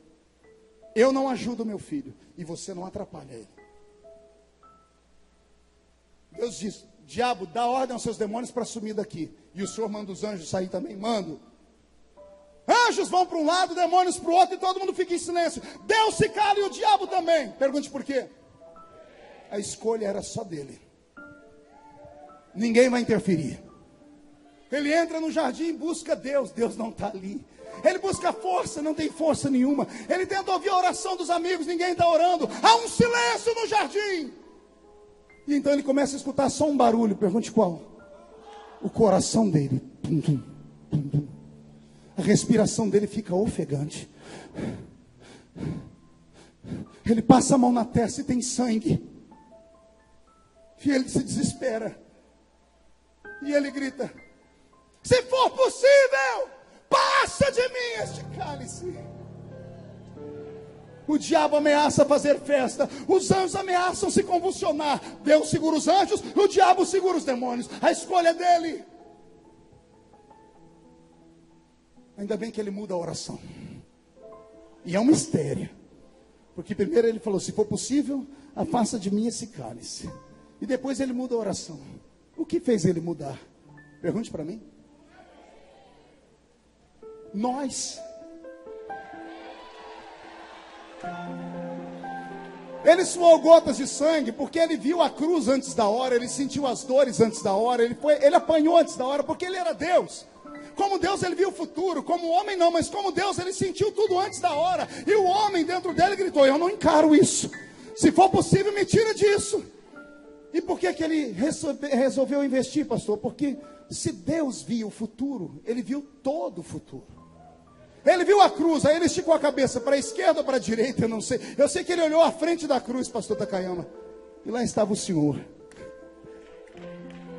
Eu não ajudo meu filho, e você não atrapalha ele. Deus diz: diabo, dá ordem aos seus demônios para sumir daqui. E o Senhor manda os anjos sair também? Mando. Anjos vão para um lado, demônios para o outro, e todo mundo fica em silêncio. Deus se cala e o diabo também. Pergunte por quê? A escolha era só dele. Ninguém vai interferir. Ele entra no jardim e busca Deus. Deus não está ali. Ele busca força, não tem força nenhuma. Ele tenta ouvir a oração dos amigos, ninguém está orando. Há um silêncio no jardim. E então ele começa a escutar só um barulho. Pergunte qual? O coração dele. Tum, tum, tum, tum. A respiração dele fica ofegante. Ele passa a mão na testa e tem sangue. E ele se desespera. E ele grita: se for possível, passa de mim este cálice. O diabo ameaça fazer festa. Os anjos ameaçam se convulsionar. Deus segura os anjos, o diabo segura os demônios. A escolha é dele. Ainda bem que ele muda a oração. E é um mistério. Porque primeiro ele falou: se for possível, afasta de mim esse cálice. E depois ele muda a oração. O que fez ele mudar? Pergunte para mim. Nós. Ele suou gotas de sangue porque ele viu a cruz antes da hora, ele sentiu as dores antes da hora, ele apanhou antes da hora, porque ele era Deus. Como Deus ele viu o futuro, como homem não, mas como Deus ele sentiu tudo antes da hora. E o homem dentro dele gritou: eu não encaro isso. Se for possível, me tira disso. E por que ele resolveu investir, pastor? Porque se Deus via o futuro, ele viu todo o futuro. Ele viu a cruz, aí ele esticou a cabeça para a esquerda ou para a direita, eu não sei. Eu sei que ele olhou à frente da cruz, pastor Takayama, e lá estava o Senhor,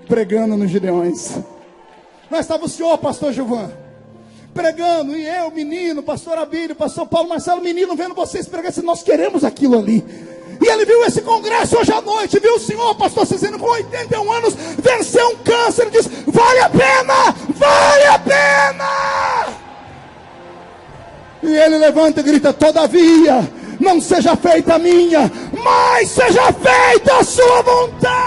pregando nos Gideões. Lá estava o Senhor, pastor Gilvan, pregando, e eu, menino, pastor Abílio, pastor Paulo Marcelo, menino, vendo vocês pregar, nós queremos aquilo ali. E ele viu esse congresso hoje à noite, viu o senhor, pastor Cezino, com 81 anos, venceu um câncer, e diz: vale a pena, vale a pena. E ele levanta e grita: todavia, não seja feita a minha, mas seja feita a sua vontade.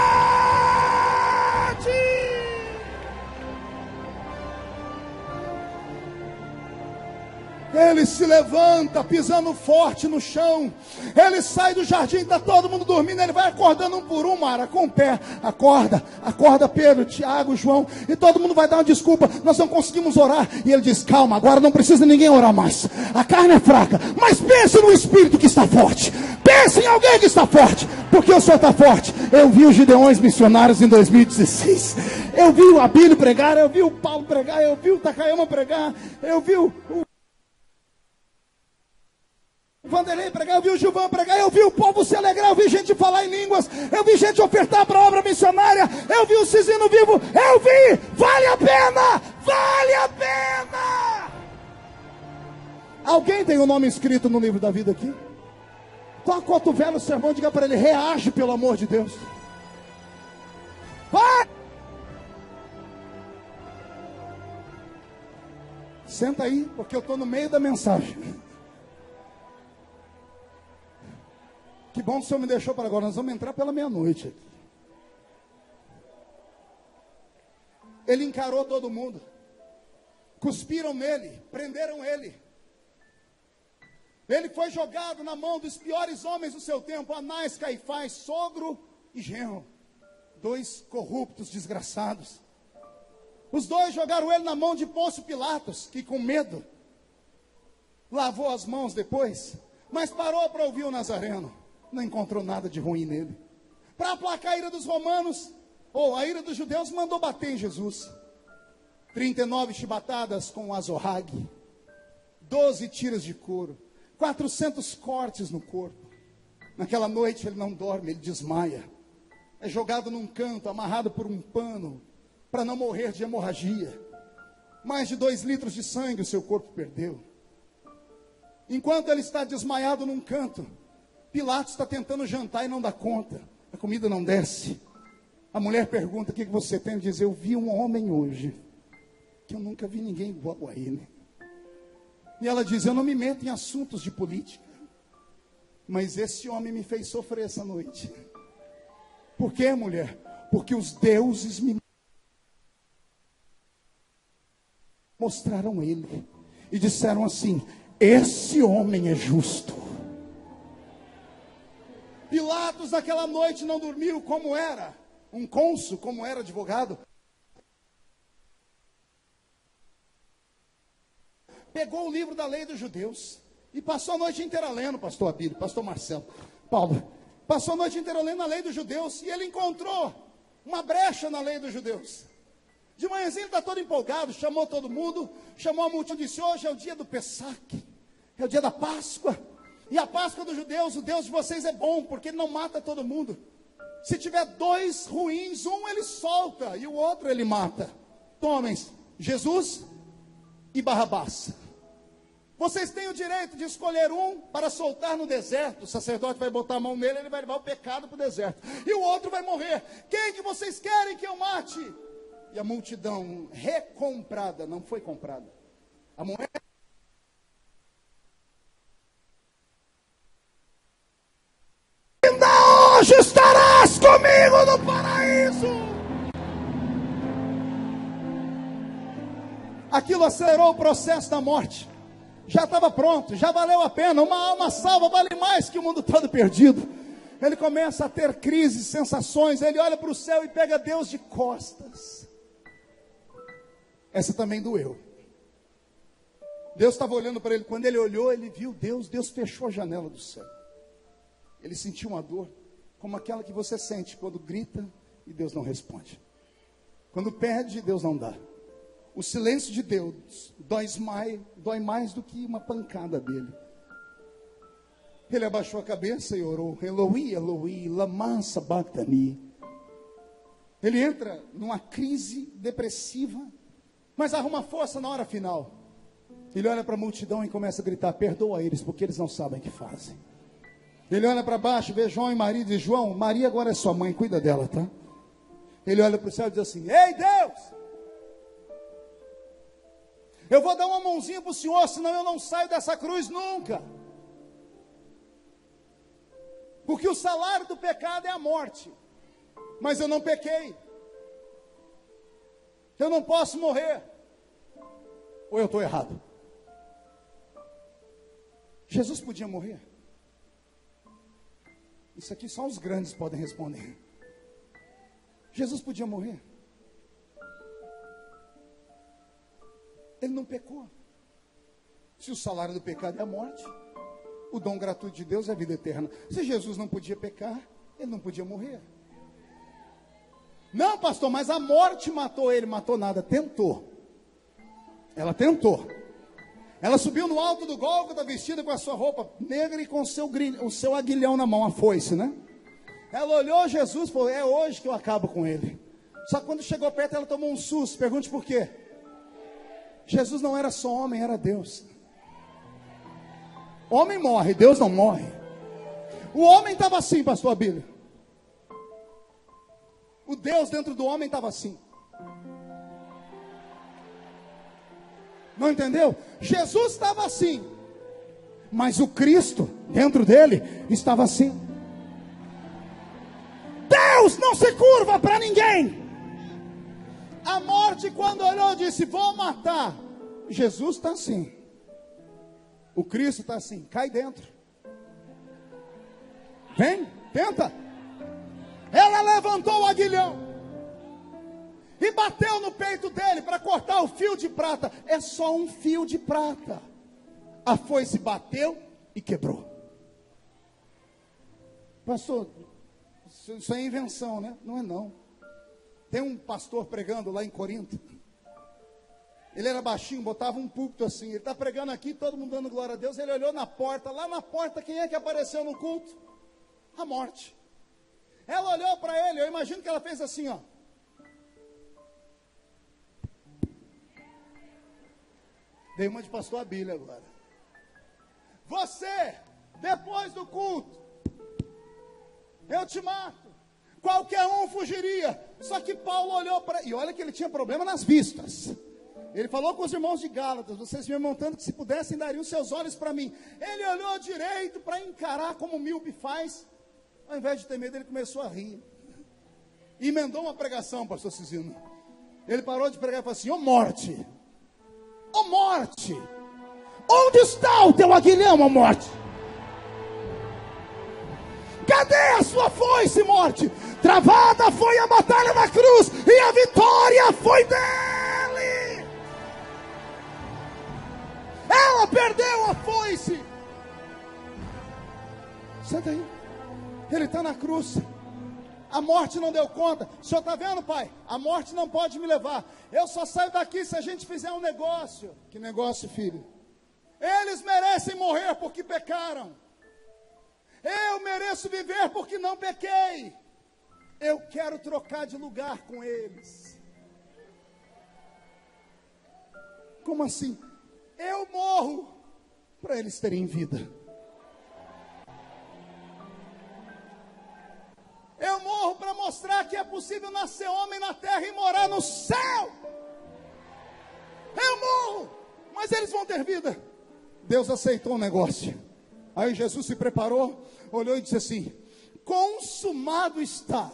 Ele se levanta, pisando forte no chão. Ele sai do jardim, está todo mundo dormindo. Ele vai acordando um por um, Mara, com o pé. Acorda, acorda Pedro, Tiago, João. E todo mundo vai dar uma desculpa: nós não conseguimos orar. E ele diz: calma, agora não precisa ninguém orar mais. A carne é fraca, mas pense no Espírito que está forte. Pense em alguém que está forte, porque o Senhor está forte. Eu vi os Gideões missionários em 2016. Eu vi o Abílio pregar, eu vi o Paulo pregar, eu vi o Takayama pregar, eu vi o Vanderlei pregar, eu vi o Gilvan pregar, eu vi o povo se alegrar, eu vi gente falar em línguas, eu vi gente ofertar para a obra missionária, eu vi o Cezino vivo, eu vi, vale a pena, vale a pena. Alguém tem o nome escrito no livro da vida aqui? Toca o cotovelo, o sermão, diga para ele: reage, pelo amor de Deus. Vai! Senta aí, porque eu estou no meio da mensagem. Que bom que o Senhor me deixou para agora. Nós vamos entrar pela meia-noite. Ele encarou todo mundo. Cuspiram nele, prenderam ele. Ele foi jogado na mão dos piores homens do seu tempo: Anás, Caifás, sogro e genro. 2 corruptos, desgraçados. Os 2 jogaram ele na mão de Pôncio Pilatos, que com medo lavou as mãos depois, mas parou para ouvir o Nazareno. Não encontrou nada de ruim nele. Para aplacar a ira dos romanos, ou a ira dos judeus, mandou bater em Jesus. 39 chibatadas com o azorrague, 12 tiras de couro, 400 cortes no corpo. Naquela noite ele não dorme, ele desmaia. É jogado num canto, amarrado por um pano, para não morrer de hemorragia. Mais de 2 litros de sangue o seu corpo perdeu. Enquanto ele está desmaiado num canto, Pilatos está tentando jantar e não dá conta. A comida não desce. A mulher pergunta: o que você tem? Ele diz: eu vi um homem hoje, que eu nunca vi ninguém igual a ele. E ela diz: eu não me meto em assuntos de política, mas esse homem me fez sofrer essa noite. Por quê, mulher? Porque os deuses me mostraram ele e disseram assim: esse homem é justo. Pilatos naquela noite não dormiu como era um cônsul, como era advogado. Pegou o livro da lei dos judeus e passou a noite inteira lendo, pastor Abílio, pastor Marcelo, Paulo. Passou a noite inteira lendo a lei dos judeus e ele encontrou uma brecha na lei dos judeus. De manhãzinho ele está todo empolgado, chamou todo mundo, chamou a multidão e disse: hoje é o dia do Pessaque, é o dia da Páscoa. E a Páscoa dos judeus, o Deus de vocês é bom, porque ele não mata todo mundo. Se tiver 2 ruins, um ele solta e o outro ele mata. Tomem Jesus e Barrabás. Vocês têm o direito de escolher um para soltar no deserto. O sacerdote vai botar a mão nele, ele vai levar o pecado para o deserto. E o outro vai morrer. Quem que vocês querem que eu mate? E a multidão recomprada, não foi comprada. A moeda. Ainda hoje estarás comigo no paraíso. Aquilo acelerou o processo da morte. Já estava pronto, já valeu a pena. Uma alma salva vale mais que o mundo todo perdido. Ele começa a ter crises, sensações. Ele olha para o céu e pega Deus de costas. Essa também doeu. Deus estava olhando para ele. Quando ele olhou, ele viu Deus. Deus fechou a janela do céu. Ele sentiu uma dor, como aquela que você sente quando grita e Deus não responde. Quando pede, Deus não dá. O silêncio de Deus dói mais do que uma pancada dele. Ele abaixou a cabeça e orou: Eloi, Eloi, lama sabachthani. Ele entra numa crise depressiva, mas arruma força na hora final. Ele olha para a multidão e começa a gritar: perdoa eles, porque eles não sabem o que fazem. Ele olha para baixo, vê João e Maria e diz: João, Maria agora é sua mãe, cuida dela, tá? Ele olha para o céu e diz assim: ei Deus, eu vou dar uma mãozinha para o Senhor, senão eu não saio dessa cruz nunca. Porque o salário do pecado é a morte. Mas eu não pequei. Eu não posso morrer. Ou eu estou errado? Jesus podia morrer? Isso aqui só os grandes podem responder. Jesus podia morrer? Ele não pecou. Se o salário do pecado é a morte, o dom gratuito de Deus é a vida eterna. Se Jesus não podia pecar, ele não podia morrer. Não, pastor, mas a morte matou ele. Matou nada, tentou. Ela tentou. Ela subiu no alto do Gólgota, vestida com a sua roupa negra e com o seu aguilhão na mão, a foice, né? Ela olhou Jesus e falou: é hoje que eu acabo com ele. Só que quando chegou perto, ela tomou um susto. Pergunte por quê? Jesus não era só homem, era Deus. Homem morre, Deus não morre. O homem estava assim, pastor Abílio. O Deus dentro do homem estava assim. Não entendeu? Jesus estava assim, mas o Cristo dentro dele estava assim. Deus não se curva para ninguém. A morte, quando olhou, disse: vou matar. Jesus está assim. O Cristo está assim: cai dentro. Vem, tenta. Ela levantou o aguilhão e bateu no peito dele para cortar o fio de prata. É só um fio de prata. A foice bateu e quebrou. Pastor, isso é invenção, né? Não é não. Tem um pastor pregando lá em Corinto. Ele era baixinho, botava um púlpito assim. Ele está pregando aqui, todo mundo dando glória a Deus. Ele olhou na porta. Lá na porta, quem é que apareceu no culto? a morte. Ela olhou para ele, eu imagino que ela fez assim, ó. Dei uma de pastor Abílio agora. Você, depois do culto, eu te mato. Qualquer um fugiria. Só que Paulo olhou para... E olha que ele tinha problema nas vistas. Ele falou com os irmãos de Gálatas: vocês me montando que se pudessem dariam seus olhos para mim. Ele olhou direito para encarar como o míope faz. Ao invés de ter medo, ele começou a rir. E emendou uma pregação, pastor Cisino. Ele parou de pregar e falou assim: ô morte, ô morte, onde está o teu aguilhão, ó morte? Cadê a sua foice, morte? Travada foi a batalha na cruz e a vitória foi dele. Ela perdeu a foice. Senta aí. Ele está na cruz. A morte não deu conta. O senhor está vendo, pai? A morte não pode me levar. Eu só saio daqui se a gente fizer um negócio. Que negócio, filho? Eles merecem morrer porque pecaram. Eu mereço viver porque não pequei. Eu quero trocar de lugar com eles. Como assim? Eu morro para eles terem vida. Eu morro para mostrar que é possível nascer homem na terra e morar no céu. Eu morro, mas eles vão ter vida. Deus aceitou o negócio. Aí Jesus se preparou, olhou e disse assim: consumado está,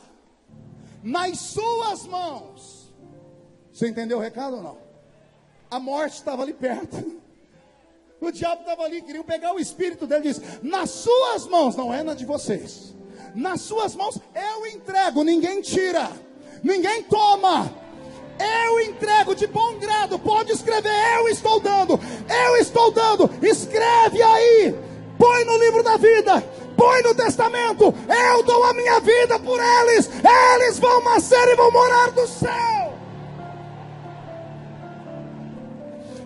nas suas mãos. Você entendeu o recado ou não? A morte estava ali perto. O diabo estava ali, queriam pegar o espírito dele e disse: nas suas mãos, não é na de vocês. Nas suas mãos eu entrego, ninguém tira, ninguém toma. Eu entrego de bom grado. Pode escrever: eu estou dando, eu estou dando. Escreve aí, põe no livro da vida, põe no testamento: eu dou a minha vida por eles. Eles vão nascer e vão morar no céu.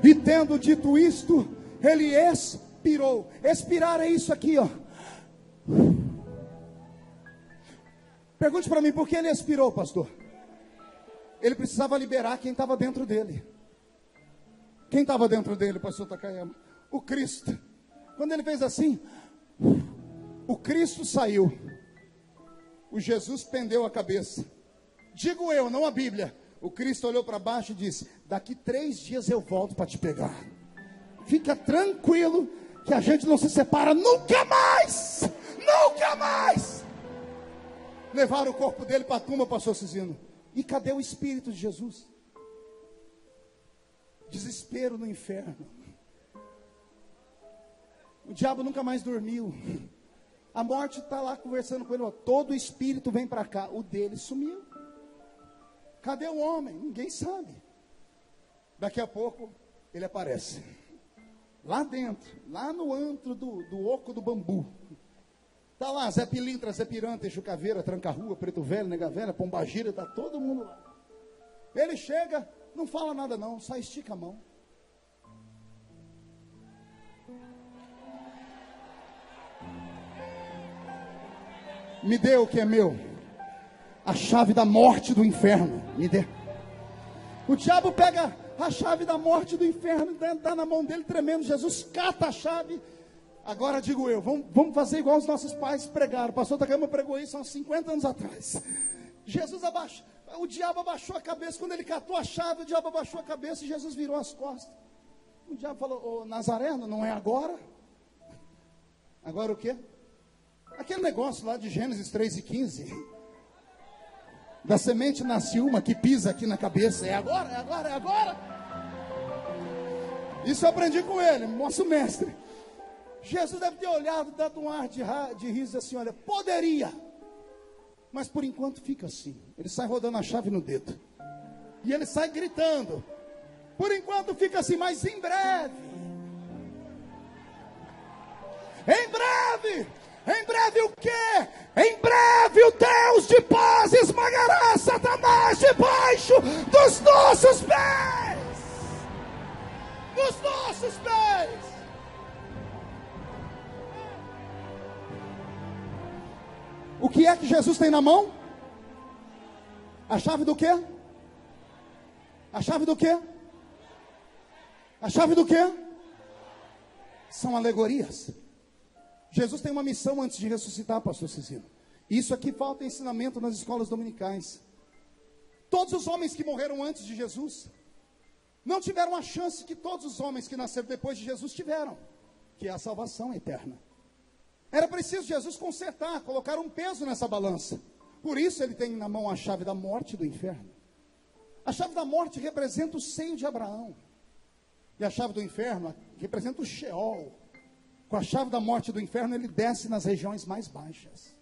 E tendo dito isto, ele expirou. Expirar é isso aqui, ó. Pergunte para mim, por que ele expirou, pastor? Ele precisava liberar quem estava dentro dele. Quem estava dentro dele, pastor Takayama? O Cristo. Quando ele fez assim, o Cristo saiu. O Jesus pendeu a cabeça. Digo eu, não a Bíblia. O Cristo olhou para baixo e disse: daqui 3 dias eu volto para te pegar. Fica tranquilo que a gente não se separa nunca mais. Nunca mais. Levaram o corpo dele para a tumba, pastor Cisino. E cadê o Espírito de Jesus? Desespero no inferno. O diabo nunca mais dormiu. A morte está lá conversando com ele: ó, todo o espírito vem para cá. O dele sumiu. Cadê o homem? Ninguém sabe. Daqui a pouco ele aparece. Lá dentro, lá no antro do oco do bambu. Está lá Zé Pilintra, Zé Piranta, Exu Caveira, Tranca-Rua, Preto Velho, Nega Velha, Pombagira, está todo mundo lá. Ele chega, não fala nada não, só estica a mão. Me dê o que é meu. A chave da morte do inferno. Me dê. O diabo pega a chave da morte do inferno, dá na mão dele tremendo. Jesus cata a chave. Agora digo eu, vamos fazer igual os nossos pais pregaram. O pastor Takayama pregou isso há uns 50 anos atrás. Jesus abaixou, o diabo abaixou a cabeça. Quando ele catou a chave, o diabo abaixou a cabeça e Jesus virou as costas. O diabo falou: ô Nazareno, não é agora? Agora o quê? Aquele negócio lá de Gênesis 3:15. Da semente nasce uma que pisa aqui na cabeça. É agora, é agora, é agora. Isso eu aprendi com ele, nosso mestre. Jesus deve ter olhado, dado um ar de riso assim: olha, poderia, mas por enquanto fica assim. Ele sai rodando a chave no dedo. E ele sai gritando: por enquanto fica assim, mas em breve, em breve o quê? Em breve o Deus de paz esmagará Satanás debaixo dos nossos pés. Dos nossos pés. O que é que Jesus tem na mão? A chave do quê? A chave do quê? A chave do quê? São alegorias. Jesus tem uma missão antes de ressuscitar, pastor Cicino. Isso aqui falta ensinamento nas escolas dominicais. Todos os homens que morreram antes de Jesus não tiveram a chance que todos os homens que nasceram depois de Jesus tiveram, que é a salvação eterna. Era preciso Jesus consertar, colocar um peso nessa balança. Por isso ele tem na mão a chave da morte e do inferno. A chave da morte representa o seio de Abraão. E a chave do inferno representa o Sheol. Com a chave da morte e do inferno ele desce nas regiões mais baixas.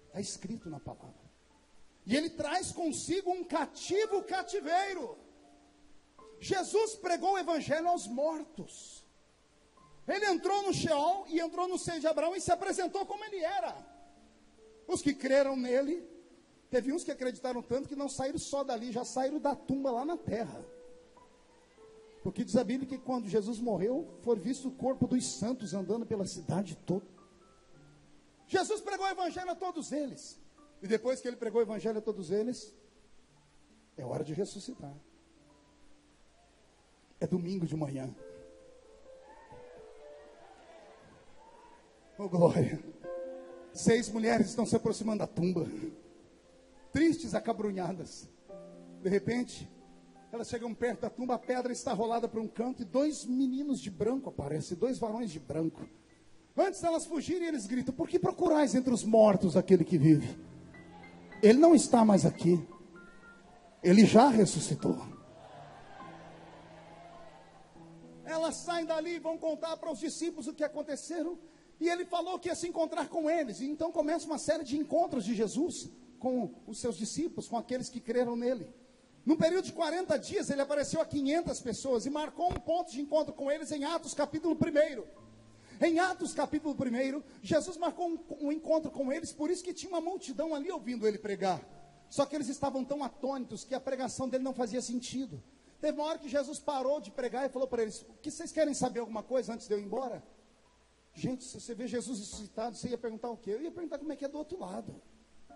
Está escrito na palavra. E ele traz consigo um cativo cativeiro. Jesus pregou o evangelho aos mortos. Ele entrou no Sheol e entrou no seio de Abraão e se apresentou como ele era. Os que creram nele, teve uns que acreditaram tanto que não saíram só dali, já saíram da tumba lá na terra. Porque diz a Bíblia que quando Jesus morreu, foi visto o corpo dos santos andando pela cidade toda. Jesus pregou o evangelho a todos eles. E depois que ele pregou o evangelho a todos eles, é hora de ressuscitar. É domingo de manhã. Oh glória. 6 mulheres estão se aproximando da tumba, tristes, acabrunhadas. De repente, elas chegam perto da tumba, a pedra está rolada para um canto e 2 meninos de branco aparecem, 2 varões de branco. Antes delas fugirem, eles gritam: por que procurais entre os mortos aquele que vive? Ele não está mais aqui, ele já ressuscitou. Elas saem dali e vão contar para os discípulos o que aconteceram. E ele falou que ia se encontrar com eles. E então começa uma série de encontros de Jesus com os seus discípulos, com aqueles que creram nele. Num período de 40 dias, ele apareceu a 500 pessoas e marcou um ponto de encontro com eles em Atos capítulo 1. Em Atos capítulo 1, Jesus marcou um encontro com eles, por isso que tinha uma multidão ali ouvindo ele pregar. Só que eles estavam tão atônitos que a pregação dele não fazia sentido. Teve uma hora que Jesus parou de pregar e falou para eles: o que vocês querem saber alguma coisa antes de eu ir embora? Gente, se você vê Jesus ressuscitado, você ia perguntar o quê? Eu ia perguntar como é que é do outro lado.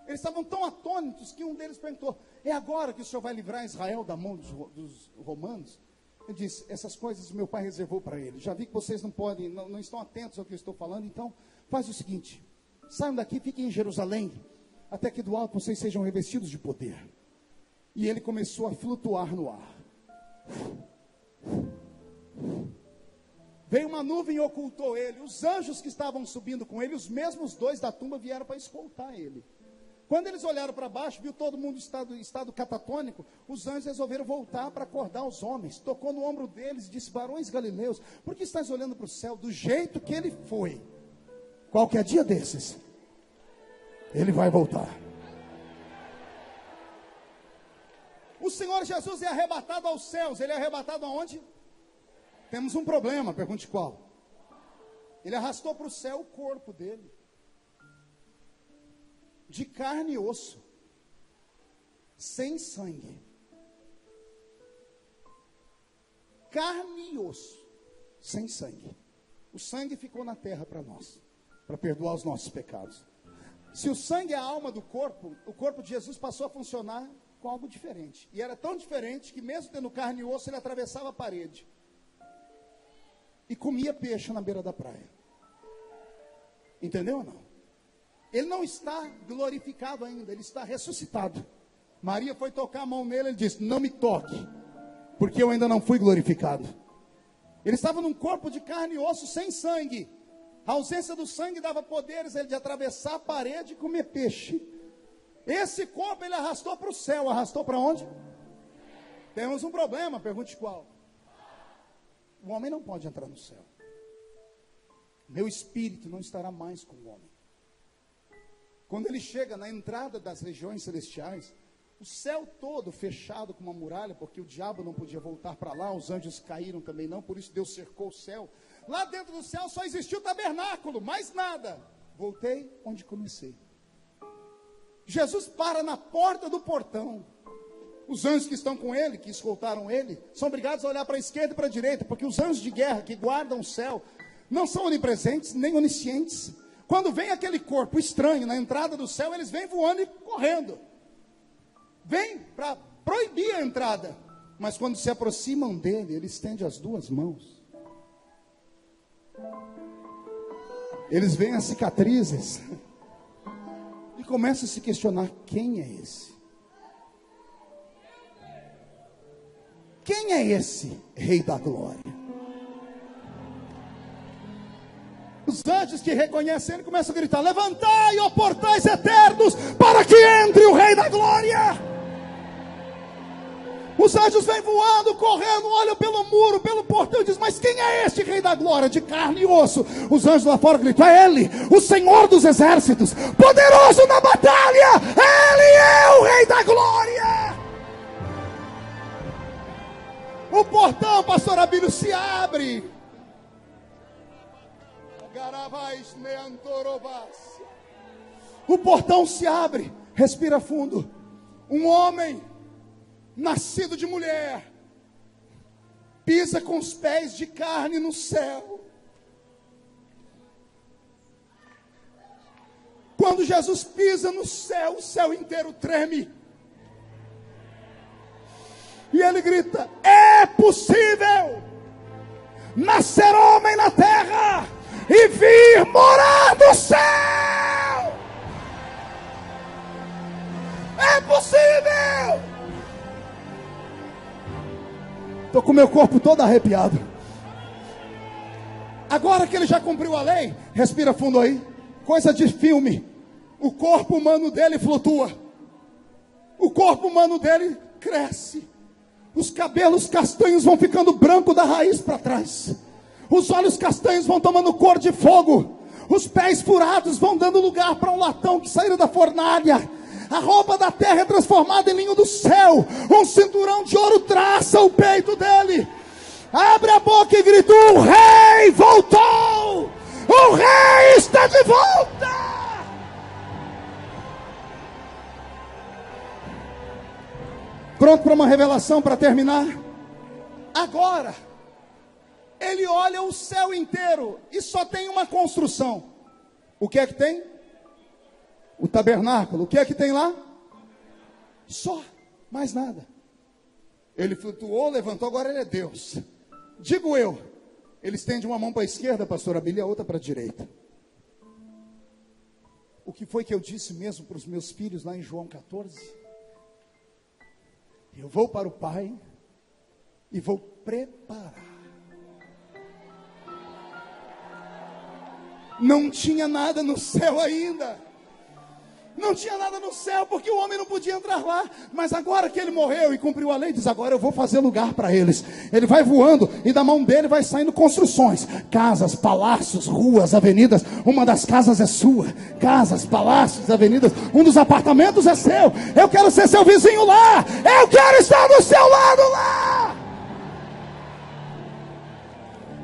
Eles estavam tão atônitos que um deles perguntou: é agora que o Senhor vai livrar Israel da mão dos romanos? Ele disse: essas coisas meu pai reservou para ele. Já vi que vocês não estão atentos ao que eu estou falando, então faz o seguinte: saiam daqui, fiquem em Jerusalém, até que do alto vocês sejam revestidos de poder. E ele começou a flutuar no ar. Veio uma nuvem e ocultou ele. Os anjos que estavam subindo com ele, os mesmos 2 da tumba, vieram para escoltar ele. Quando eles olharam para baixo, viu todo mundo em estado catatônico, os anjos resolveram voltar para acordar os homens. Tocou no ombro deles e disse: varões galileus, por que estáis olhando para o céu? Do jeito que ele foi, qualquer dia desses, ele vai voltar. O Senhor Jesus é arrebatado aos céus. Ele é arrebatado aonde? Temos um problema, pergunte qual. Ele arrastou para o céu o corpo dele, de carne e osso, sem sangue. Carne e osso, sem sangue. O sangue ficou na terra para nós, para perdoar os nossos pecados. Se o sangue é a alma do corpo, o corpo de Jesus passou a funcionar com algo diferente. E era tão diferente que mesmo tendo carne e osso, ele atravessava a parede e comia peixe na beira da praia. Entendeu ou não? Ele não está glorificado ainda, ele está ressuscitado. Maria foi tocar a mão nele, ele disse: não me toque, porque eu ainda não fui glorificado. Ele estava num corpo de carne e osso, sem sangue. A ausência do sangue dava poderes a ele de atravessar a parede e comer peixe. Esse corpo ele arrastou para o céu. Arrastou para onde? Temos um problema, pergunte qual. O homem não pode entrar no céu. Meu espírito não estará mais com o homem. Quando ele chega na entrada das regiões celestiais, o céu todo fechado com uma muralha, porque o diabo não podia voltar para lá, os anjos caíram também não, por isso Deus cercou o céu. Lá dentro do céu só existiu o tabernáculo, mais nada. Voltei onde comecei. Jesus para na porta do portão. Os anjos que estão com ele, que escoltaram ele, são obrigados a olhar para a esquerda e para a direita, porque os anjos de guerra que guardam o céu não são onipresentes nem oniscientes. Quando vem aquele corpo estranho na entrada do céu, eles vêm voando e correndo. Vêm para proibir a entrada. Mas quando se aproximam dele, ele estende as duas mãos. Eles veem as cicatrizes e começam a se questionar: quem é esse? Quem é esse Rei da Glória? Os anjos que reconhecem ele começam a gritar: levantai, ó portais eternos, para que entre o Rei da Glória. Os anjos vêm voando, correndo, olham pelo muro, pelo portão e dizem: mas quem é este Rei da Glória, de carne e osso? Os anjos lá fora gritam: é Ele, o Senhor dos exércitos, poderoso na batalha. Ele é o Rei da Glória. O portão, pastor Abílio, se abre. O portão se abre. Respira fundo. Um homem nascido de mulher pisa com os pés de carne no céu. Quando Jesus pisa no céu, o céu inteiro treme. E ele grita: é possível nascer homem na terra e vir morar no céu. É possível. Estou com meu corpo todo arrepiado. Agora que ele já cumpriu a lei, respira fundo aí. Coisa de filme. O corpo humano dele flutua. O corpo humano dele cresce. Os cabelos castanhos vão ficando branco da raiz para trás. Os olhos castanhos vão tomando cor de fogo. Os pés furados vão dando lugar para um latão que saíram da fornalha. A roupa da terra é transformada em linho do céu. Um cinturão de ouro traça o peito dele. Abre a boca e grita: o rei voltou. O rei está de volta. Pronto para uma revelação para terminar? Agora, ele olha o céu inteiro e só tem uma construção. O que é que tem? O tabernáculo. O que é que tem lá? Só, mais nada. Ele flutuou, levantou, agora ele é Deus. Digo eu, ele estende uma mão para a esquerda, pastor Abílio, e a outra para a direita. O que foi que eu disse mesmo para os meus filhos lá em João 14? Eu vou para o Pai e vou preparar. Não tinha nada no céu ainda. Não tinha nada no céu, porque o homem não podia entrar lá. Mas agora que ele morreu e cumpriu a lei, diz: agora eu vou fazer lugar para eles. Ele vai voando e da mão dele vai saindo construções. Casas, palácios, ruas, avenidas. Uma das casas é sua. Casas, palácios, avenidas. Um dos apartamentos é seu. Eu quero ser seu vizinho lá. Eu quero estar do seu lado lá.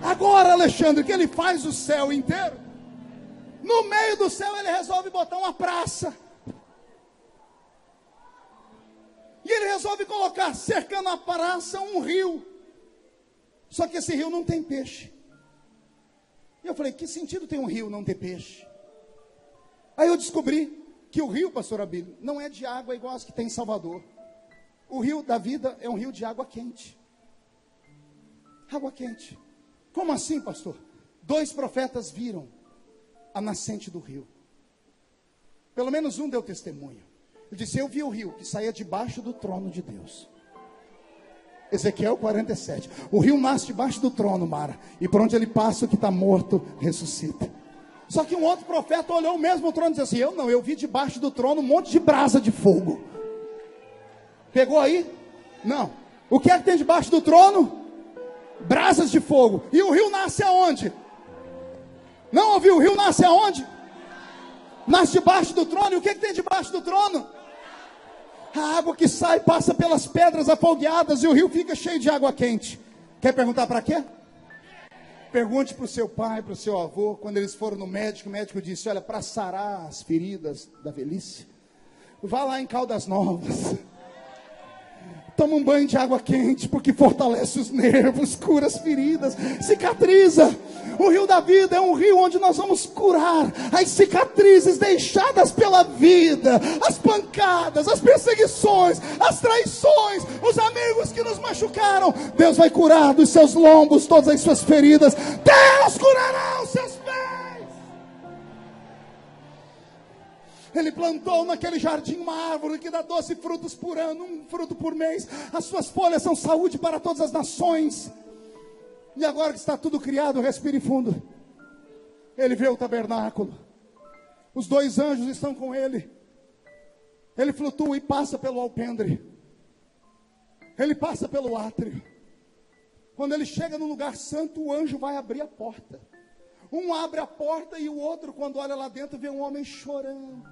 Agora, Alexandre, que ele faz o céu inteiro. No meio do céu ele resolve botar uma praça. E ele resolve colocar, cercando a praça, um rio. Só que esse rio não tem peixe. E eu falei: que sentido tem um rio não ter peixe? Aí eu descobri que o rio, pastor Abílio, não é de água igual as que tem em Salvador. O rio da vida é um rio de água quente. Água quente. Como assim, pastor? 2 profetas viram a nascente do rio. Pelo menos um deu testemunho. Ele disse: eu vi o rio que saía debaixo do trono de Deus. Ezequiel 47. O rio nasce debaixo do trono, Mara. E por onde ele passa, o que está morto ressuscita. Só que um outro profeta olhou o mesmo trono e disse assim: eu vi debaixo do trono um monte de brasa de fogo. Pegou aí? Não. O que é que tem debaixo do trono? Brasas de fogo. E o rio nasce aonde? Não ouviu? O rio nasce aonde? Nasce debaixo do trono. E o que tem debaixo do trono? A água que sai passa pelas pedras afogueadas e o rio fica cheio de água quente. Quer perguntar para quê? Pergunte para o seu pai, para o seu avô. Quando eles foram no médico, o médico disse: olha, para sarar as feridas da velhice, vá lá em Caldas Novas. Toma um banho de água quente, porque fortalece os nervos, cura as feridas, cicatriza. O rio da vida é um rio onde nós vamos curar as cicatrizes deixadas pela vida, as pancadas, as perseguições, as traições, os amigos que nos machucaram. Deus vai curar dos seus lombos todas as suas feridas. Deus curará os seus pés. Ele plantou naquele jardim uma árvore que dá 12 frutos por ano, um fruto por mês. As suas folhas são saúde para todas as nações. E agora que está tudo criado, respire fundo. Ele vê o tabernáculo. Os 2 anjos estão com ele. Ele flutua e passa pelo alpendre. Ele passa pelo átrio. Quando ele chega no lugar santo, o anjo vai abrir a porta. Um abre a porta e o outro, quando olha lá dentro, vê um homem chorando.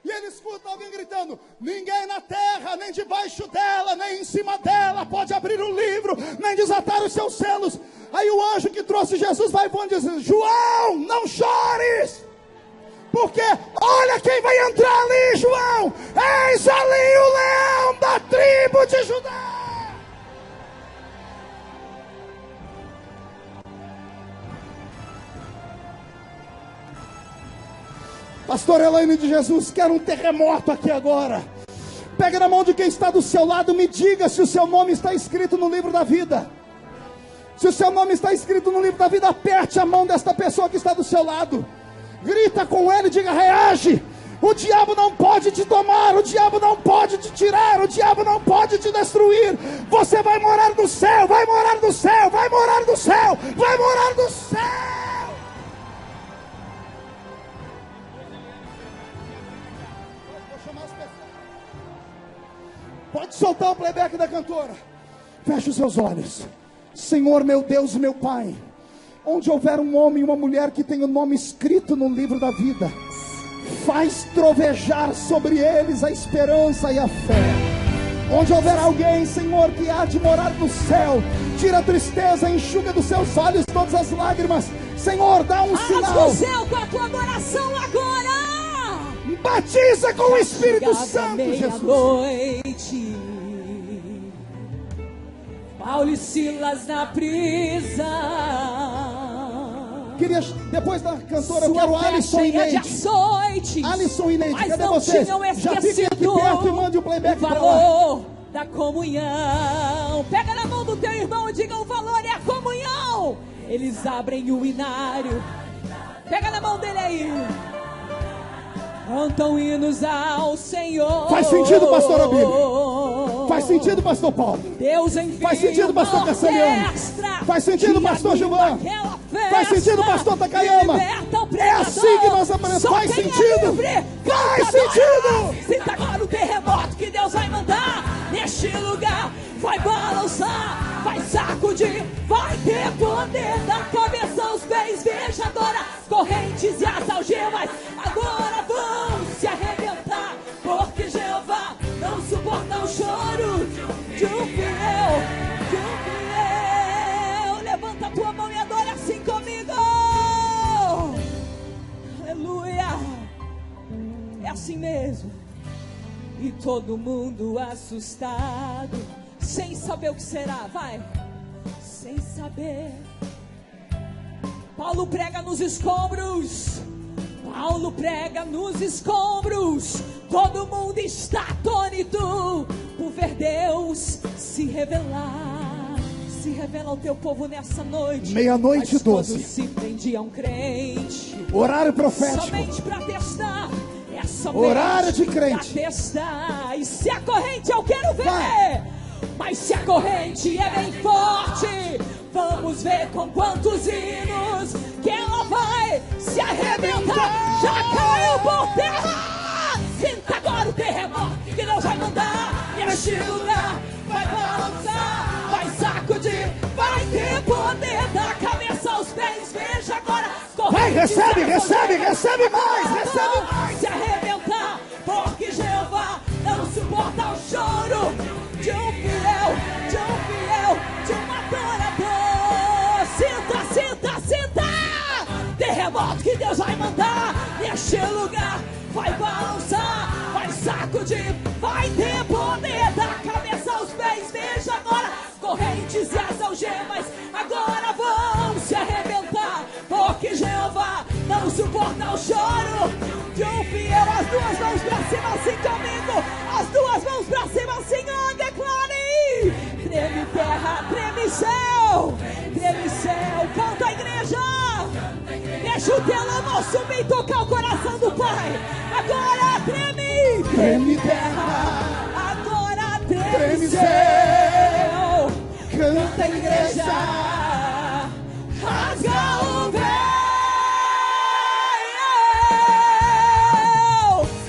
E ele escuta alguém gritando: ninguém na terra, nem debaixo dela, nem em cima dela pode abrir o livro, nem desatar os seus selos. Aí o anjo que trouxe Jesus vai voando e diz: João, não chores, porque olha quem vai entrar ali, João. Eis ali o leão da tribo de Judá. Pastor Elaine de Jesus, quero um terremoto aqui agora. Pega na mão de quem está do seu lado, me diga se o seu nome está escrito no livro da vida. Se o seu nome está escrito no livro da vida, aperte a mão desta pessoa que está do seu lado. Grita com ele, diga: reage. O diabo não pode te tomar, o diabo não pode te tirar, o diabo não pode te destruir. Você vai morar no céu, vai morar no céu, vai morar no céu, vai morar no céu. Pode soltar o playback da cantora. Feche os seus olhos. Senhor, meu Deus e meu Pai, onde houver um homem e uma mulher que tem o nome escrito no livro da vida, faz trovejar sobre eles a esperança e a fé. Onde houver alguém, Senhor, que há de morar no céu, tira a tristeza, enxuga dos seus olhos todas as lágrimas. Senhor, dá um sinal. Rasga o céu com a tua adoração agora. Batiza com o Espírito Santo, Jesus. Noite, Paulo e Silas na prisão. Queria, depois da cantora, eu quero Alisson e Neide. Alisson e Neide, cadê vocês? Já fiquem aqui perto e mande o playback para lá. Da comunhão. Pega na mão do teu irmão e diga: o valor é a comunhão. Eles abrem o inário. Pega na mão dele aí. Cantam hinos ao Senhor. Faz sentido, pastor Abílio? Faz sentido, pastor Paulo? Deus envia. Faz sentido, pastor Cassaniano? Faz sentido, pastor Gilvan? Faz sentido, pastor Takayama? É assim que nós aprendemos. Faz sentido? Faz sentido! Sinta agora o terremoto que Deus vai mandar neste lugar. Vai balançar, vai sacudir, vai ter poder da cabeça aos pés. Veja agora, correntes e as algemas agora vão se arrebentar, porque Jeová não suporta o choro de um fiel, de um fiel. Levanta a tua mão e adora assim comigo. Aleluia. É assim mesmo. E todo mundo assustado, sem saber o que será, vai, sem saber. Paulo prega nos escombros, Paulo prega nos escombros. Todo mundo está atônito por ver Deus se revelar. Se revela ao teu povo nessa noite. 00:12. Quando se prendia um crente, horário profético, somente para testar. Horário de crente. Testar. E se a corrente eu quero ver, vai. Mas se a corrente é bem forte, vamos ver com quantos hinos que ela vai se arrebentar. Já caiu por terra. Sinta agora o terremoto que Deus vai mandar neste lugar. Vai balançar, vai sacudir, vai ter poder da cabeça aos pés. Veja agora, vai, recebe, recebe, recebe mais, recebe mais. Se arrebentar, porque Jeová não suporta o choro de um fiel, de um adorador. lugar vai balançar, vai sacudir, vai ter poder da cabeça aos pés. Veja agora, correntes e as algemas agora vão se arrebentar, porque Jeová não suporta o choro de um fiel. As duas mãos pra cima assim comigo, as duas mãos pra cima assim, ó, declare. Treme terra, treme céu, canta a igreja. Deixa o teu amor subir e tocar o coração do Pai. Agora treme, Treme terra, agora treme treme céu, céu. canta a igreja. Rasga o véu.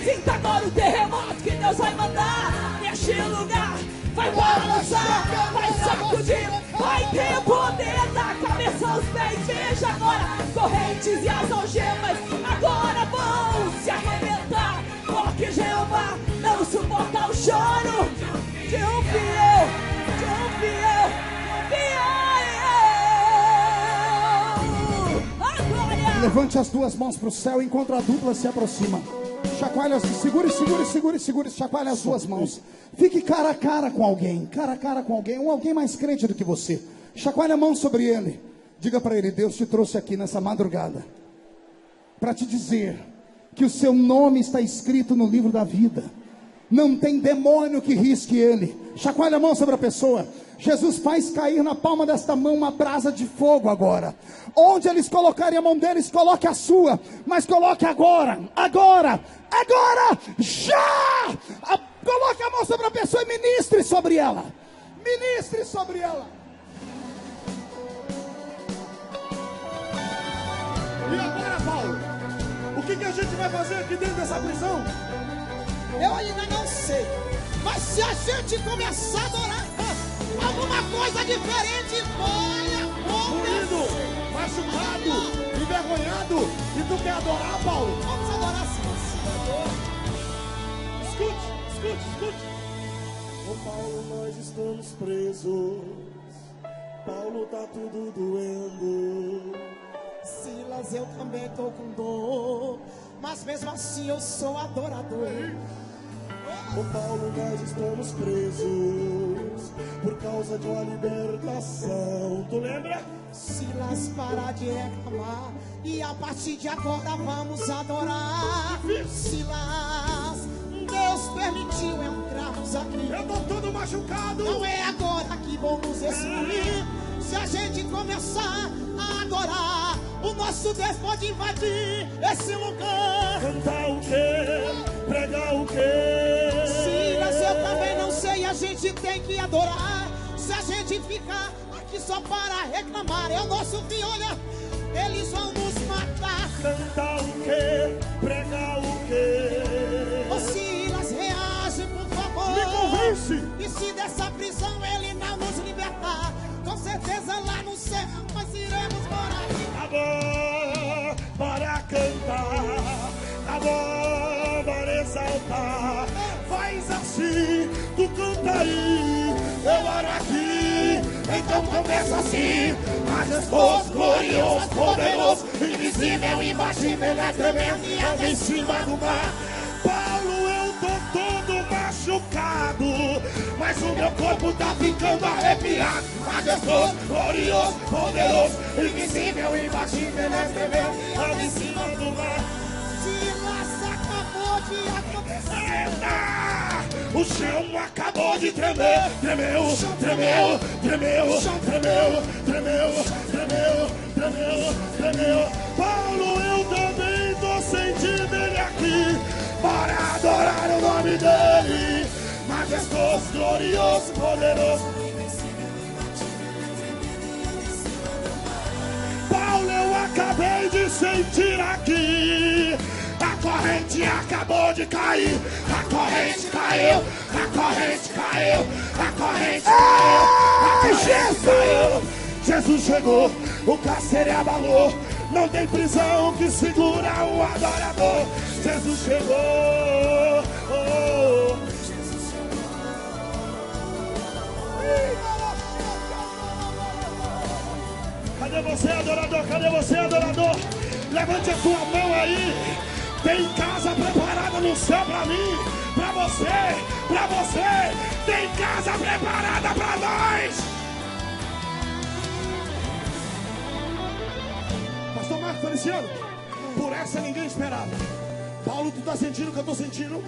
Sinta agora o terremoto que Deus vai mandar neste lugar. Vai balançar, vai sacudir, vai ter poder da cabeça aos pés. Veja agora, correntes e as algemas agora vão se arrebentar, porque Jeová não suporta o choro de um fiel, de um fiel, fiel. Glória! Levante as duas mãos para o céu enquanto a dupla se aproxima. Chacoalha, segure, chacoalha as suas mãos. Fique cara a cara com alguém, ou alguém mais crente do que você. Chacoalha a mão sobre ele. Diga para ele: Deus te trouxe aqui nessa madrugada para te dizer que o seu nome está escrito no livro da vida. Não tem demônio que risque ele. Chacoalha a mão sobre a pessoa. Jesus faz cair na palma desta mão uma brasa de fogo agora. Onde eles colocarem a mão deles, coloque a sua. Mas coloque agora, já! Coloque a mão sobre a pessoa e ministre sobre ela. Ministre sobre ela. E agora, Paulo? O que a gente vai fazer aqui dentro dessa prisão? Eu ainda não sei. Mas se a gente começar a adorar, alguma coisa diferente vai Ferido, machucado, envergonhado. E tu quer adorar, Paulo? Vamos adorar sim. Escute. Ô Paulo, nós estamos presos. Paulo, tá tudo doendo. Silas, eu também tô com dor, mas mesmo assim eu sou adorador. Ô Paulo, nós estamos presos por causa de uma libertação. Tu lembra? Silas, para de reclamar e a partir de agora vamos adorar. Silas, Deus permitiu entrarmos aqui. Eu tô todo machucado. Não é agora que vamos excluir. Se a gente começar a adorar, o nosso Deus pode invadir esse lugar. Cantar o quê? Pregar o quê? Silas, eu também não sei, a gente tem que adorar. Se a gente ficar aqui só para reclamar, é o nosso fim, olha, eles vão nos matar. Cantar o quê? Pregar o quê? Ô Silas, reage por favor. Me convence. E se dessa prisão ele não nos libertar, com certeza lá no céu nós iremos morar. Tá bom, bora cantar. Tá bom, bora exaltar. Faz assim, tu canta aí, eu oro aqui. Então começa assim. Majestoso, glorioso, poderoso, invisível, imbatível, ele é tremendo e anda em cima do mar. Paulo, eu tô todo machucado, mas o meu corpo tá ficando arrepiado. Majestoso, glorioso, poderoso, invisível, imbatível, ele é tremendo e anda em cima do mar. Silas, acabou de acontecer. Eita! O chão acabou de tremer. Tremeu, tremeu, tremeu, tremeu, tremeu, tremeu, tremeu, tremeu. Paulo, eu também tô sentindo ele aqui. Bora adorar o nome dele. Majestoso, glorioso, poderoso. Paulo, eu acabei de sentir aqui. A corrente acabou de cair. A corrente caiu. A corrente caiu. A corrente caiu. A corrente caiu. Jesus chegou. O cárcere abalou. Não tem prisão que segura o adorador. Jesus chegou. Oh. Cadê você, adorador? Cadê você, adorador? Levante a sua mão aí. Tem casa preparada no céu pra mim, pra você, pra você. Tem casa preparada pra nós. Pastor Marcos Feliciano, por essa ninguém esperava. Paulo, tu tá sentindo o que eu tô sentindo?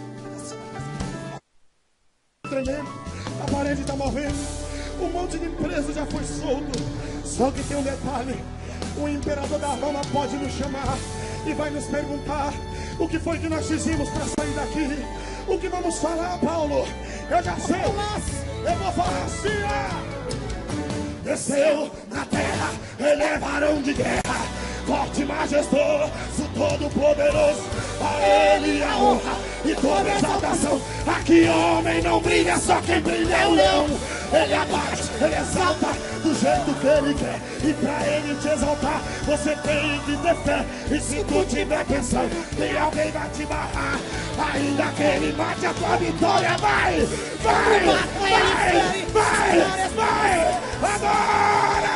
Tremendo, a parede tá movendo, um monte de preso já foi solto. Só que tem um detalhe: o imperador da Roma pode nos chamar e vai nos perguntar o que foi que nós fizemos para sair daqui. O que vamos falar, Paulo? Eu já sei, eu vou falar assim, ó. Desceu na terra, ele é varão de guerra, forte, majestoso, todo poderoso. A ele a honra e toda exaltação. Aqui homem não brilha, só quem brilha é o leão. Ele abate, ele exalta do jeito que ele quer. E pra ele te exaltar, você tem que ter fé. E se tu tiver pensando que alguém vai te barrar, ainda que ele mate, a tua vitória vai, vai, vai, vai, vai, agora!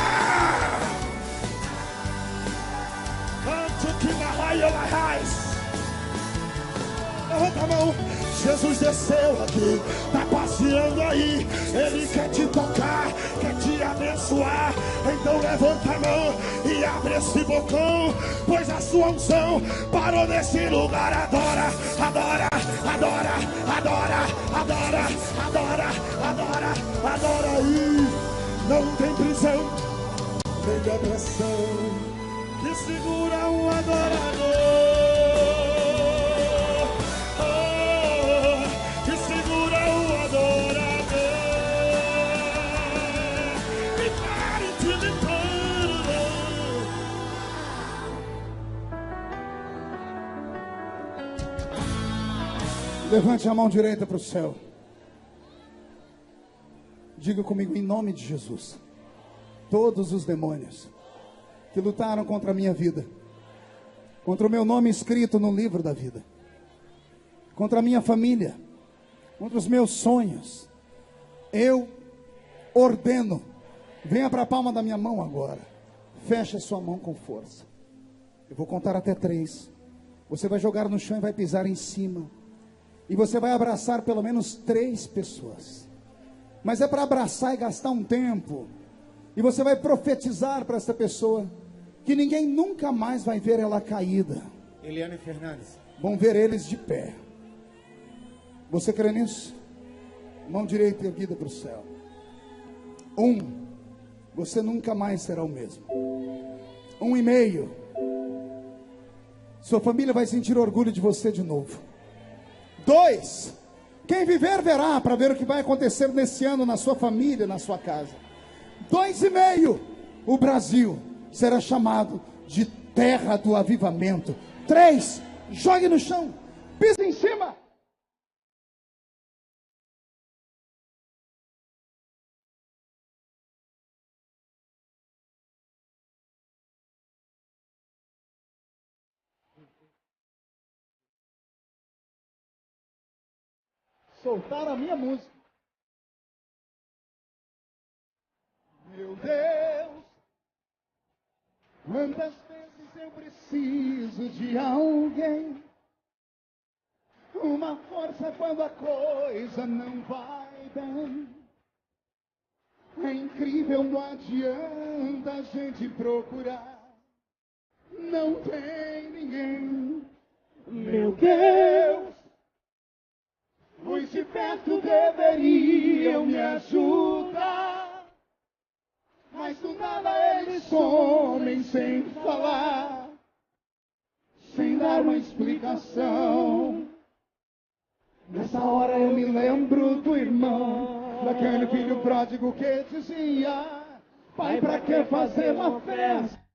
Canto que na raia vai raiz. Levanta a mão. Jesus desceu aqui, tá passeando aí. Ele quer te tocar, quer te abençoar. Então levanta a mão e abre esse bocão, pois a sua unção parou nesse lugar. Adora, adora, adora, adora, adora, adora, adora, adora aí. Não tem prisão, nem depressão que segura um adorador. Levante a mão direita para o céu. Diga comigo, em nome de Jesus: todos os demônios que lutaram contra a minha vida, contra o meu nome escrito no livro da vida, contra a minha família, contra os meus sonhos, eu ordeno, venha para a palma da minha mão agora. Feche a sua mão com força. Eu vou contar até 3. Você vai jogar no chão e vai pisar em cima. E você vai abraçar pelo menos 3 pessoas. Mas é para abraçar e gastar um tempo. E você vai profetizar para essa pessoa que ninguém nunca mais vai ver ela caída. Eliane Fernandes. Vão ver eles de pé. Você crê nisso? Mão direita erguida para o céu. 1. Você nunca mais será o mesmo. 1,5. Sua família vai sentir orgulho de você de novo. 2, quem viver verá, para ver o que vai acontecer nesse ano na sua família, na sua casa. 2,5, o Brasil será chamado de terra do avivamento. 3, jogue no chão, pisa em cima. Soltar a minha música. Meu Deus, quantas vezes eu preciso de alguém, uma força quando a coisa não vai bem. É incrível, não adianta a gente procurar, não tem ninguém. Meu Deus, os de perto deveriam me ajudar, mas do nada eles somem sem falar, sem dar uma explicação. Nessa hora eu me lembro do irmão, daquele filho pródigo que dizia: pai, pra que fazer uma festa